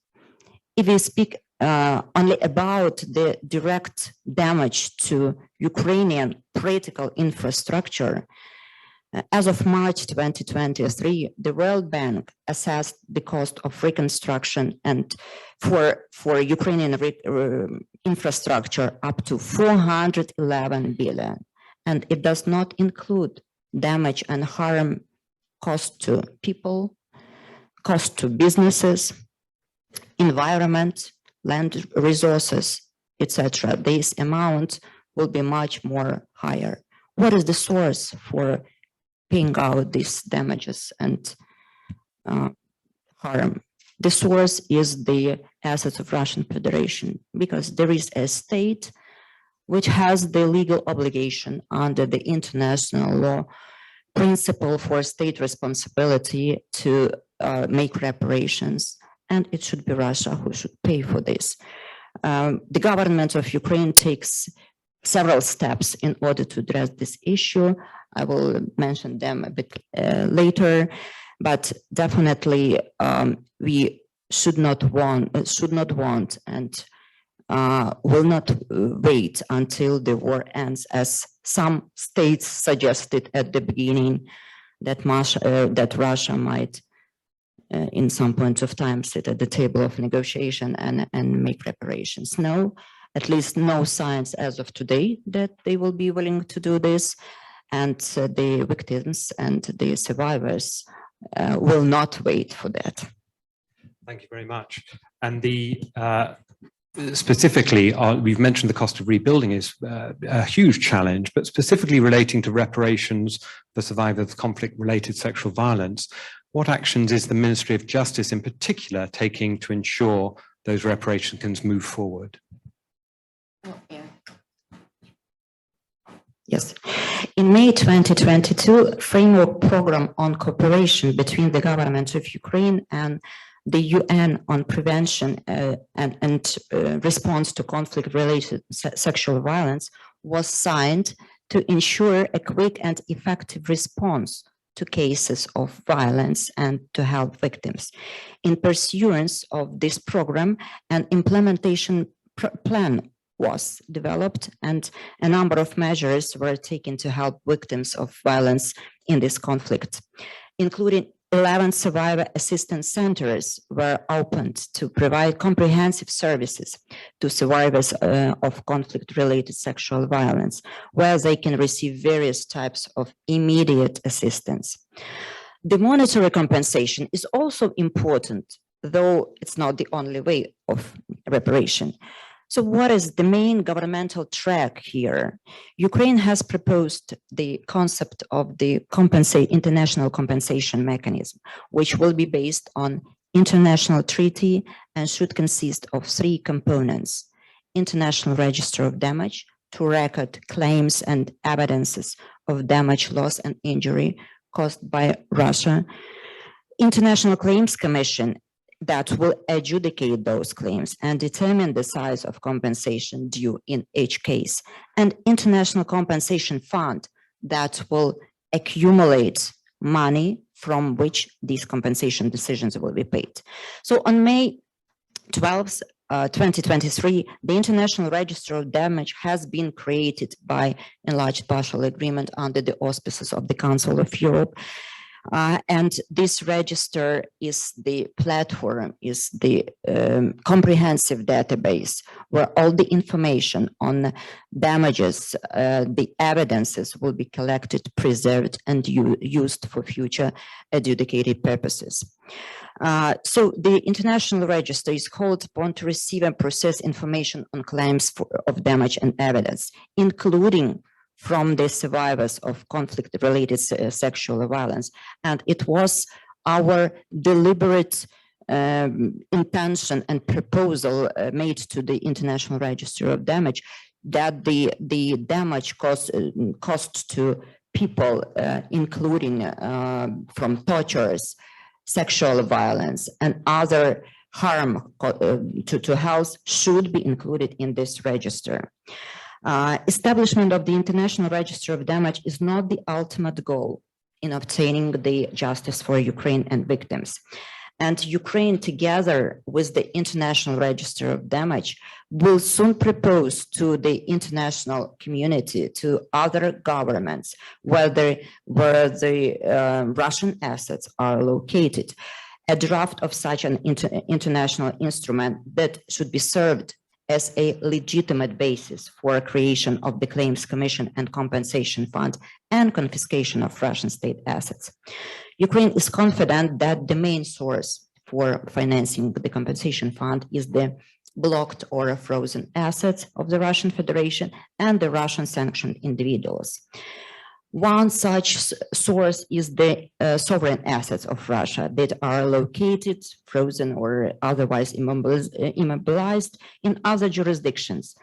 If we speak only about the direct damage to Ukrainian critical infrastructure, as of March 2023, the World Bank assessed the cost of reconstruction and for Ukrainian infrastructure up to 411 billion. And it does not include damage and harm cost to people, cost to businesses, environment, land resources, etc. This amount will be much more higher. What is the source for paying out these damages and harm? The source is the assets of Russian Federation, because there is a state which has the legal obligation under the international law principle for state responsibility to make reparations, and it should be Russia who should pay for this. The government of Ukraine takes several steps in order to address this issue. I will mention them a bit later, but definitely we should not want and will not wait until the war ends, as some states suggested at the beginning that Russia might in some point of time sit at the table of negotiation and make reparations. No, at least no signs as of today that they will be willing to do this, and the victims and the survivors will not wait for that. Thank you very much. And the specifically, we've mentioned the cost of rebuilding is a huge challenge, but specifically relating to reparations for survivors of conflict-related sexual violence, what actions is the Ministry of Justice in particular taking to ensure those reparations can move forward? Yes. In May 2022, framework program on cooperation between the government of Ukraine and the UN on prevention and response to conflict-related sexual violence was signed to ensure a quick and effective response to cases of violence and to help victims. In pursuance of this program, an implementation plan was developed and a number of measures were taken to help victims of violence in this conflict, including 11 survivor assistance centers were opened to provide comprehensive services to survivors of conflict-related sexual violence, where they can receive various types of immediate assistance. The monetary compensation is also important, though it's not the only way of reparation. So what is the main governmental track here? Ukraine has proposed the concept of the international compensation mechanism, which will be based on international treaty and should consist of 3 components: International Register of Damage to record claims and evidences of damage, loss, and injury caused by Russia. International Claims Commission that will adjudicate those claims and determine the size of compensation due in each case, and International Compensation Fund that will accumulate money from which these compensation decisions will be paid. So on May 12th, 2023, the International Register of Damage has been created by enlarged partial agreement under the auspices of the Council of Europe. And this register is the platform, is the comprehensive database where all the information on damages, the evidences will be collected, preserved, and used for future adjudicated purposes. So the International Register is called upon to receive and process information on claims of damage and evidence, including from the survivors of conflict-related sexual violence. And it was our deliberate intention and proposal made to the International Register of Damage that the damage cost to people, including from tortures, sexual violence, and other harm to health should be included in this register. Establishment of the International Register of Damage is not the ultimate goal in obtaining the justice for Ukraine and victims. And Ukraine, together with the International Register of Damage, will soon propose to the international community, to other governments, where the Russian assets are located, a draft of such an international instrument that should be served as a legitimate basis for creation of the Claims Commission and Compensation Fund and confiscation of Russian state assets. Ukraine is confident that the main source for financing the Compensation Fund is the blocked or frozen assets of the Russian Federation and the Russian sanctioned individuals. One such source is the sovereign assets of Russia that are located, frozen, or otherwise immobilized in other jurisdictions.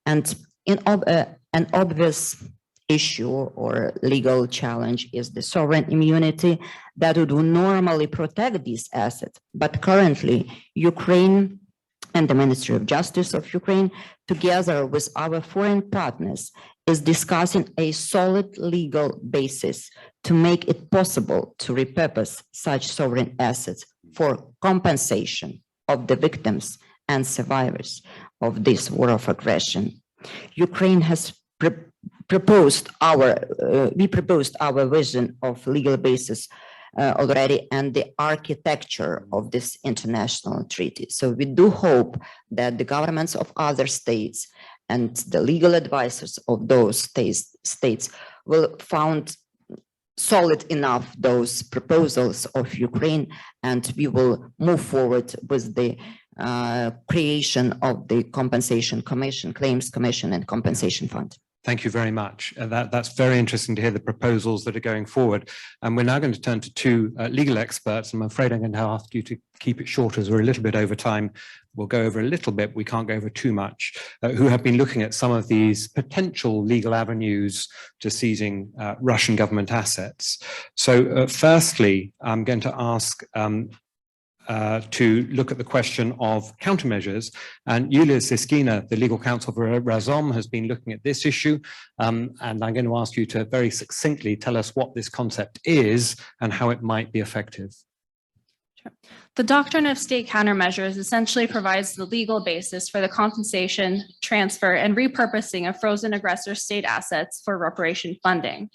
And an obvious issue or legal challenge is the sovereign immunity that would normally protect these assets. But currently, Ukraine and the Ministry of Justice of Ukraine, together with our foreign partners, is discussing a solid legal basis to make it possible to repurpose such sovereign assets for compensation of the victims and survivors of this war of aggression. Ukraine has proposed our vision of legal basis already and the architecture of this international treaty. So we do hope that the governments of other states and the legal advisors of those states will find solid enough those proposals of Ukraine, and we will move forward with the creation of the Compensation Commission, Claims Commission, and Compensation Fund. Thank you very much. That's very interesting to hear the proposals that are going forward. And we're now going to turn to two legal experts. I'm afraid I'm going to ask you to keep it short as we're a little bit over time. We'll go over a little bit, we can't go over too much, who have been looking at some of these potential legal avenues to seizing Russian government assets. So firstly, I'm going to ask to look at the question of countermeasures. And Yulia Siskina, the legal counsel for Razom, has been looking at this issue. And I'm going to ask you to very succinctly tell us what this concept is and how it might be effective. Sure. The doctrine of state countermeasures essentially provides the legal basis for the compensation, transfer, and repurposing of frozen aggressor state assets for reparation funding.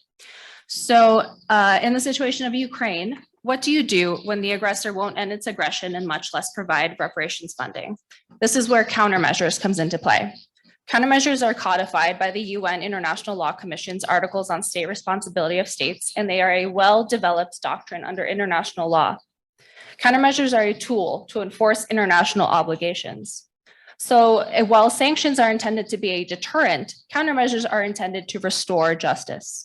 So in the situation of Ukraine, what do you do when the aggressor won't end its aggression and much less provide reparations funding? This is where countermeasures comes into play. Countermeasures are codified by the UN International Law Commission's Articles on State Responsibility of States, and they are a well-developed doctrine under international law. Countermeasures are a tool to enforce international obligations. So while sanctions are intended to be a deterrent, countermeasures are intended to restore justice.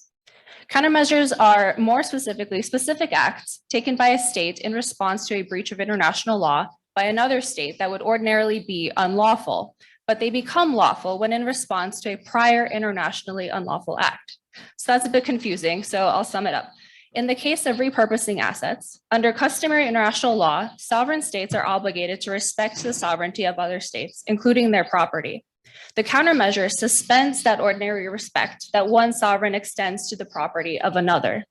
Countermeasures are more specifically specific acts taken by a state in response to a breach of international law by another state that would ordinarily be unlawful, but they become lawful when in response to a prior internationally unlawful act. So that's a bit confusing, so I'll sum it up. In the case of repurposing assets, under customary international law, sovereign states are obligated to respect the sovereignty of other states, including their property. The countermeasure suspends that ordinary respect that one sovereign extends to the property of another.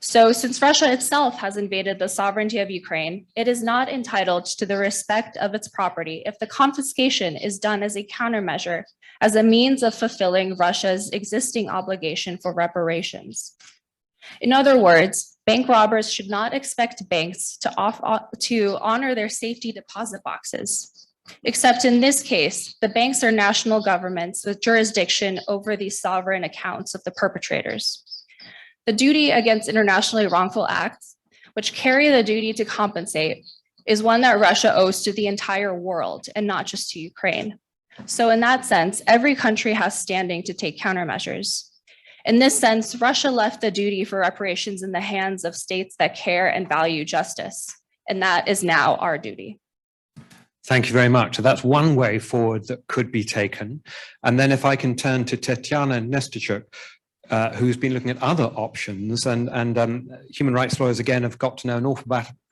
So since Russia itself has invaded the sovereignty of Ukraine, it is not entitled to the respect of its property if the confiscation is done as a countermeasure, as a means of fulfilling Russia's existing obligation for reparations. In other words, bank robbers should not expect banks to honor their safety deposit boxes. Except in this case, the banks are national governments with jurisdiction over the sovereign accounts of the perpetrators. The duty against internationally wrongful acts, which carry the duty to compensate, is one that Russia owes to the entire world and not just to Ukraine. So in that sense, every country has standing to take countermeasures. In this sense, Russia left the duty for reparations in the hands of states that care and value justice, and that is now our duty. Thank you very much. So that's one way forward that could be taken. And then if I can turn to Tetiana Nestychuk, who's been looking at other options, and human rights lawyers again have got to know an awful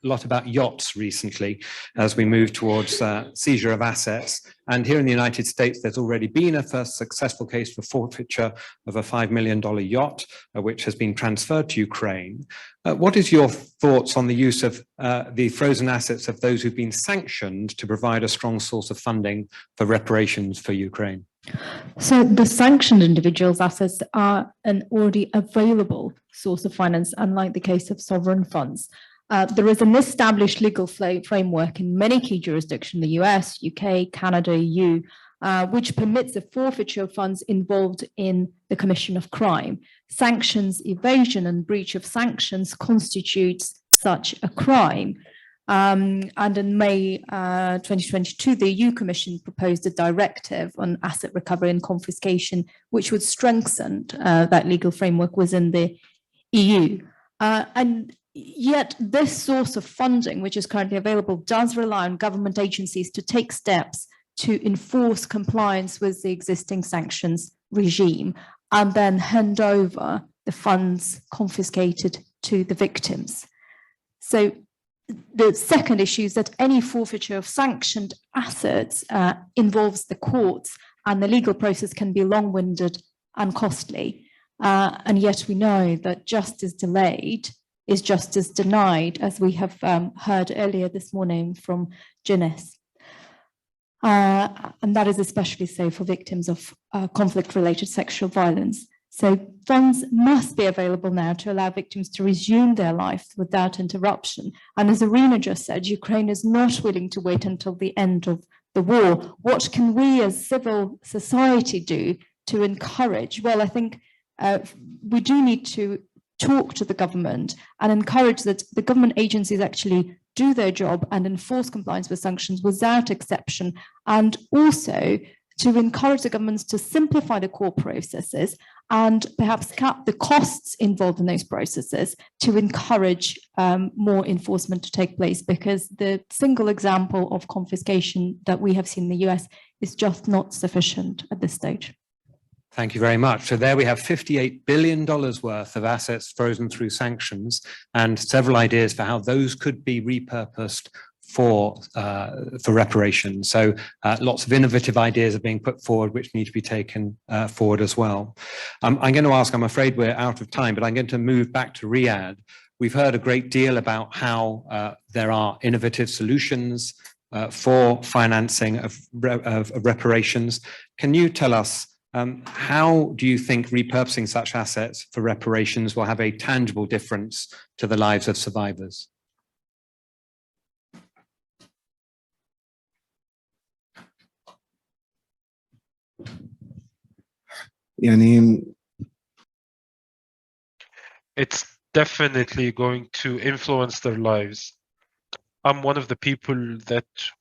lot about yachts recently as we move towards seizure of assets. And here in the United States, there's already been a first successful case for forfeiture of a $5 million yacht, which has been transferred to Ukraine. What is your thoughts on the use of the frozen assets of those who've been sanctioned to provide a strong source of funding for reparations for Ukraine? So the sanctioned individuals' assets are an already available source of finance, unlike the case of sovereign funds. There is an established legal framework in many key jurisdictions, the US, UK, Canada, EU, which permits the forfeiture of funds involved in the commission of crime. Sanctions evasion and breach of sanctions constitutes such a crime. And in May 2022, the EU Commission proposed a directive on asset recovery and confiscation, which would strengthen that legal framework within the EU. And yet this source of funding, which is currently available, does rely on government agencies to take steps to enforce compliance with the existing sanctions regime and then hand over the funds confiscated to the victims. So the second issue is that any forfeiture of sanctioned assets involves the courts, and the legal process can be long-winded and costly. And yet we know that justice delayed is justice denied, as we have heard earlier this morning from Janice. And that is especially so for victims of conflict-related sexual violence. So funds must be available now to allow victims to resume their lives without interruption. And as Irina just said, Ukraine is not willing to wait until the end of the war. What can we as civil society do to encourage? Well, I think we do need to talk to the government and encourage that the government agencies actually do their job and enforce compliance with sanctions without exception, and also to encourage the governments to simplify the core processes and perhaps cap the costs involved in those processes to encourage more enforcement to take place, because the single example of confiscation that we have seen in the US is just not sufficient at this stage. Thank you very much. So there we have $58 billion worth of assets frozen through sanctions, and several ideas for how those could be repurposed for reparations. So lots of innovative ideas are being put forward, which need to be taken forward as well. I'm going to ask, I'm afraid we're out of time, but I'm going to move back to Riyadh. We've heard a great deal about how there are innovative solutions for financing of reparations. Can you tell us how do you think repurposing such assets for reparations will have a tangible difference to the lives of survivors? It's definitely going to influence their lives. I'm one of the people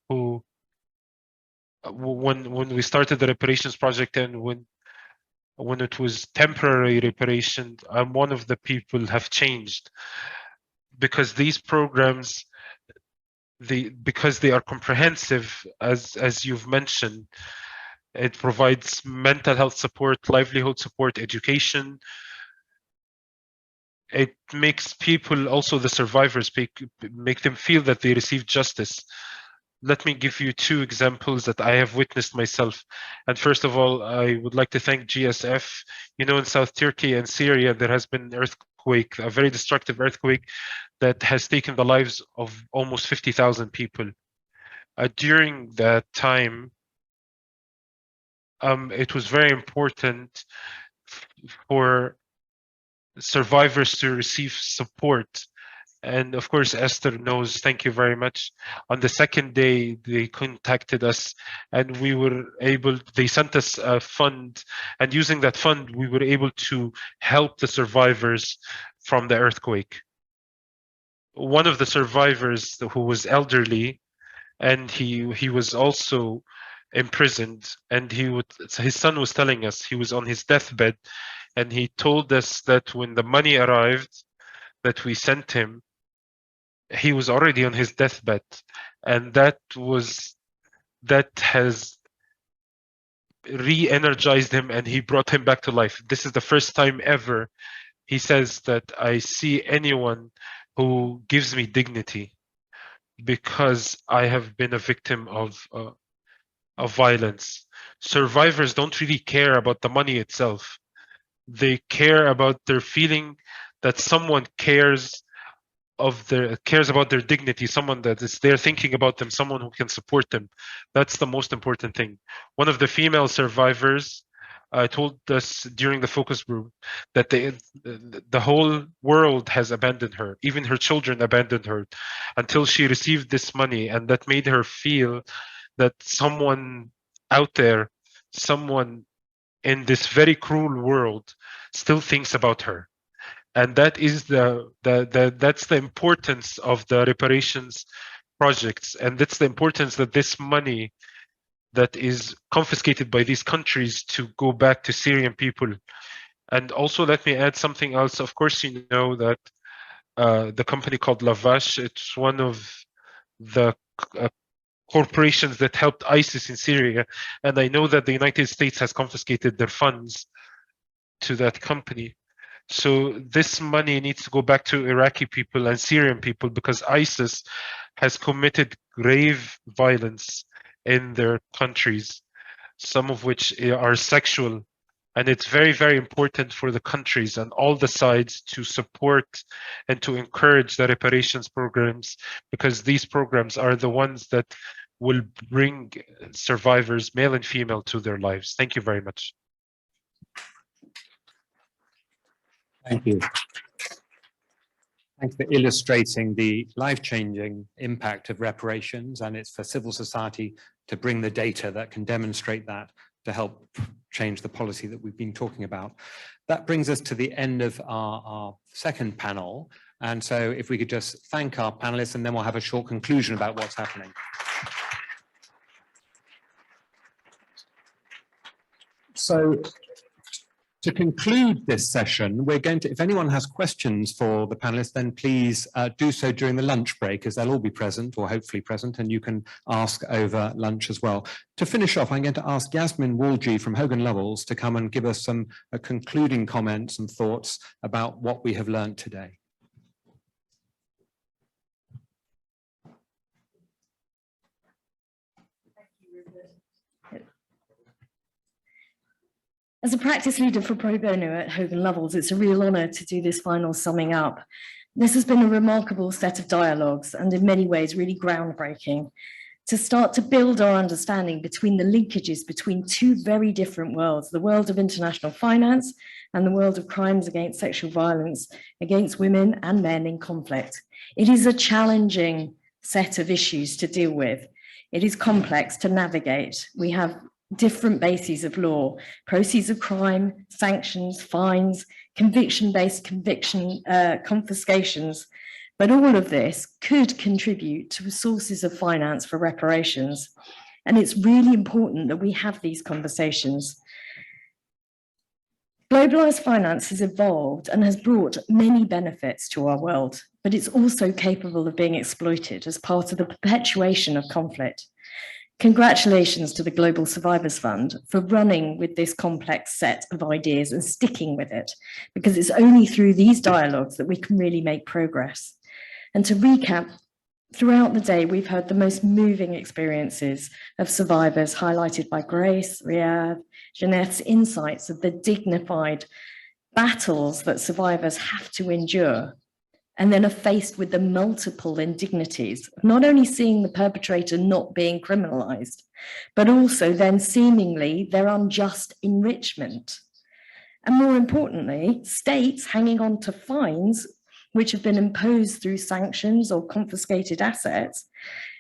who when we started the reparations project and when it was temporary reparation, I'm one of the people have changed, because these programs, because they are comprehensive, as you've mentioned, It provides mental health support, livelihood support, education. It makes people, also the survivors, make them feel that they receive justice. Let me give you two examples that I have witnessed myself. And first of all, I would like to thank GSF. You know, in South Turkey and Syria, there has been an earthquake, a very destructive earthquake that has taken the lives of almost 50,000 people. During that time, it was very important for survivors to receive support. And of course, Esther knows, thank you very much. On the second day, they contacted us and they sent us a fund. And using that fund, we were able to help the survivors from the earthquake. One of the survivors who was elderly, and he was also imprisoned, and his son was telling us he was on his deathbed, and he told us that when the money arrived that we sent him, he was already on his deathbed, and that has re-energized him, and he brought him back to life. This is the first time ever, he says, that I see anyone who gives me dignity, because I have been a victim of violence. Survivors don't really care about the money itself. They care about their feeling that someone cares about their dignity, someone that is there thinking about them, someone who can support them. That's the most important thing. One of the female survivors told us during the focus group that the whole world has abandoned her. Even her children abandoned her until she received this money, and that made her feel that someone out there, someone in this very cruel world, still thinks about her. And that is that's the importance of the reparations projects, and that's the importance that this money that is confiscated by these countries to go back to Syrian people. And also, let me add something else. Of course, you know that the company called Lavash, it's one of the corporations that helped ISIS in Syria, and I know that the United States has confiscated their funds to that company. So this money needs to go back to Iraqi people and Syrian people, because ISIS has committed grave violence in their countries, some of which are sexual. And it's very, very important for the countries and all the sides to support and to encourage the reparations programs, because these programs are the ones that will bring survivors, male and female, to their lives. Thank you very much. Thank you. Thanks for illustrating the life-changing impact of reparations, and it's for civil society to bring the data that can demonstrate that to help change the policy that we've been talking about. That brings us to the end of our second panel. And so if we could just thank our panelists, and then we'll have a short conclusion about what's happening. So to conclude this session, we're going to, if anyone has questions for the panelists, then please do so during the lunch break, as they'll all be present, or hopefully present, and you can ask over lunch as well. To finish off, I'm going to ask Yasmin Walji from Hogan Lovells to come and give us some concluding comments and thoughts about what we have learned today. As a practice leader for Pro Bono at Hogan Lovells, it's a real honour to do this final summing up. This has been a remarkable set of dialogues, and in many ways really groundbreaking, to start to build our understanding between the linkages between two very different worlds, the world of international finance and the world of crimes against sexual violence against women and men in conflict. It is a challenging set of issues to deal with. It is complex to navigate. We have different bases of law, proceeds of crime, sanctions, fines, conviction-based confiscations, but all of this could contribute to sources of finance for reparations. And it's really important that we have these conversations. Globalized finance has evolved and has brought many benefits to our world, but it's also capable of being exploited as part of the perpetuation of conflict. Congratulations to the Global Survivors Fund for running with this complex set of ideas and sticking with it, because it's only through these dialogues that we can really make progress. And to recap, throughout the day, we've heard the most moving experiences of survivors highlighted by Grace, Riyadh, Jeanette's insights of the dignified battles that survivors have to endure, and then are faced with the multiple indignities of not only seeing the perpetrator not being criminalized, but also then seemingly their unjust enrichment. And more importantly, states hanging on to fines which have been imposed through sanctions or confiscated assets,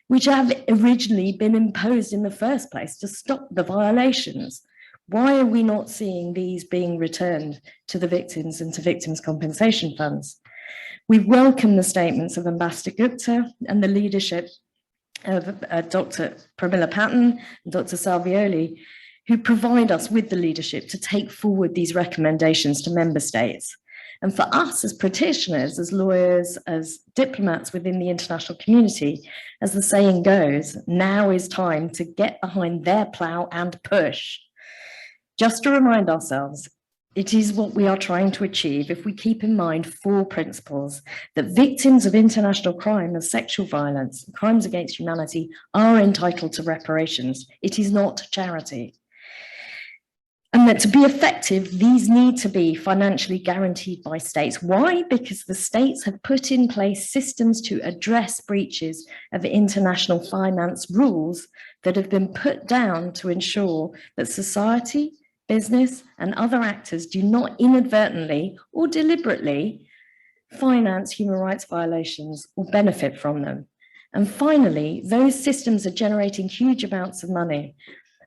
which have originally been imposed in the first place to stop the violations. Why are we not seeing these being returned to the victims and to victims' compensation funds? We welcome the statements of Ambassador Gupta and the leadership of Dr. Pramila Patton and Dr. Salvioli, who provide us with the leadership to take forward these recommendations to member states. And for us as practitioners, as lawyers, as diplomats within the international community, as the saying goes, now is time to get behind their plow and push. Just to remind ourselves, it is what we are trying to achieve if we keep in mind 4 principles: that victims of international crime and sexual violence, crimes against humanity, are entitled to reparations. It is not charity. And that to be effective, these need to be financially guaranteed by states. Why? Because the states have put in place systems to address breaches of international finance rules that have been put down to ensure that society, business, and other actors do not inadvertently or deliberately finance human rights violations or benefit from them. And finally, those systems are generating huge amounts of money.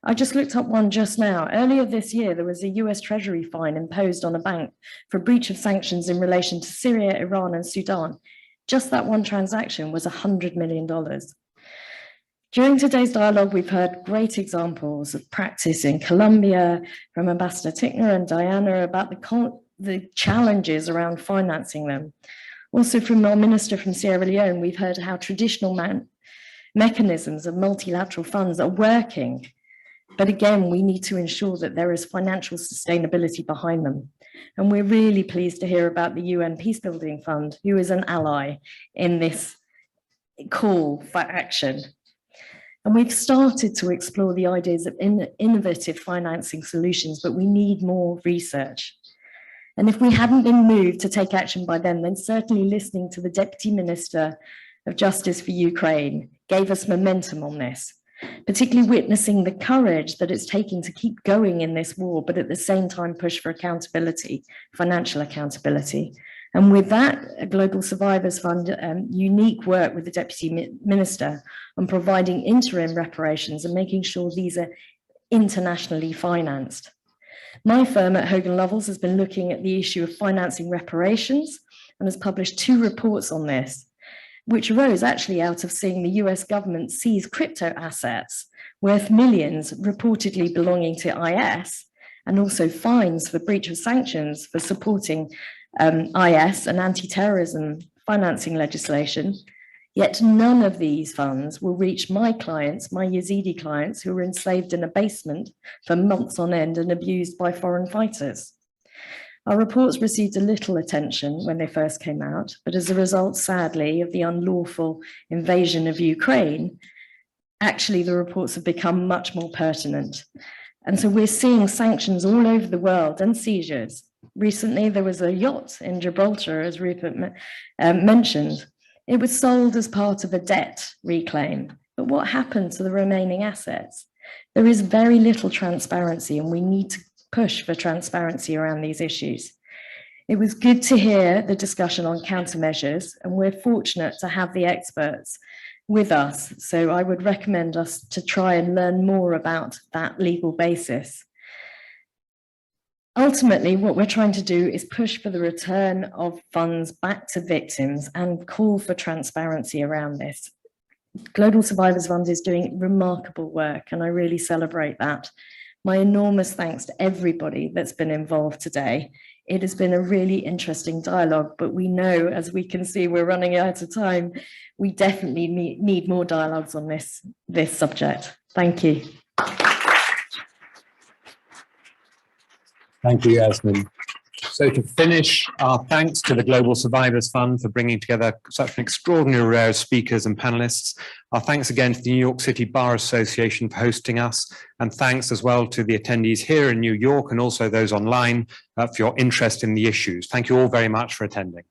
I just looked up one just now. Earlier this year, there was a US Treasury fine imposed on a bank for breach of sanctions in relation to Syria, Iran, and Sudan. Just that one transaction was $100 million. During today's dialogue, we've heard great examples of practice in Colombia from Ambassador Tickner and Diana about the challenges around financing them. Also from our minister from Sierra Leone, we've heard how traditional mechanisms of multilateral funds are working. But again, we need to ensure that there is financial sustainability behind them. And we're really pleased to hear about the UN Peacebuilding Fund, who is an ally in this call for action. And we've started to explore the ideas of innovative financing solutions, but we need more research. And if we hadn't been moved to take action by then certainly listening to the Deputy Minister of Justice for Ukraine gave us momentum on this, particularly witnessing the courage that it's taking to keep going in this war, but at the same time push for accountability, financial accountability. And with that, a Global Survivors Fund, unique work with the Deputy Minister on providing interim reparations and making sure these are internationally financed. My firm at Hogan Lovells has been looking at the issue of financing reparations and has published 2 reports on this, which arose actually out of seeing the US government seize crypto assets worth millions reportedly belonging to IS, and also fines for breach of sanctions for supporting IS and anti-terrorism financing legislation. Yet none of these funds will reach my clients, my Yazidi clients, who were enslaved in a basement for months on end and abused by foreign fighters. Our reports received a little attention when they first came out, but as a result, sadly, of the unlawful invasion of Ukraine, actually the reports have become much more pertinent. And so we're seeing sanctions all over the world and seizures. Recently, there was a yacht in Gibraltar, as Rupert mentioned. It was sold as part of a debt reclaim, but what happened to the remaining assets? There is very little transparency, and we need to push for transparency around these issues. It was good to hear the discussion on countermeasures, and we're fortunate to have the experts with us. So I would recommend us to try and learn more about that legal basis. Ultimately, what we're trying to do is push for the return of funds back to victims and call for transparency around this. Global Survivors Fund is doing remarkable work, and I really celebrate that. My enormous thanks to everybody that's been involved today. It has been a really interesting dialogue, but we know, as we can see, we're running out of time. We definitely need more dialogues on this subject. Thank you. Thank you, Yasmin. So to finish, our thanks to the Global Survivors Fund for bringing together such an extraordinary array of speakers and panelists. Our thanks again to the New York City Bar Association for hosting us, and thanks as well to the attendees here in New York and also those online for your interest in the issues. Thank you all very much for attending.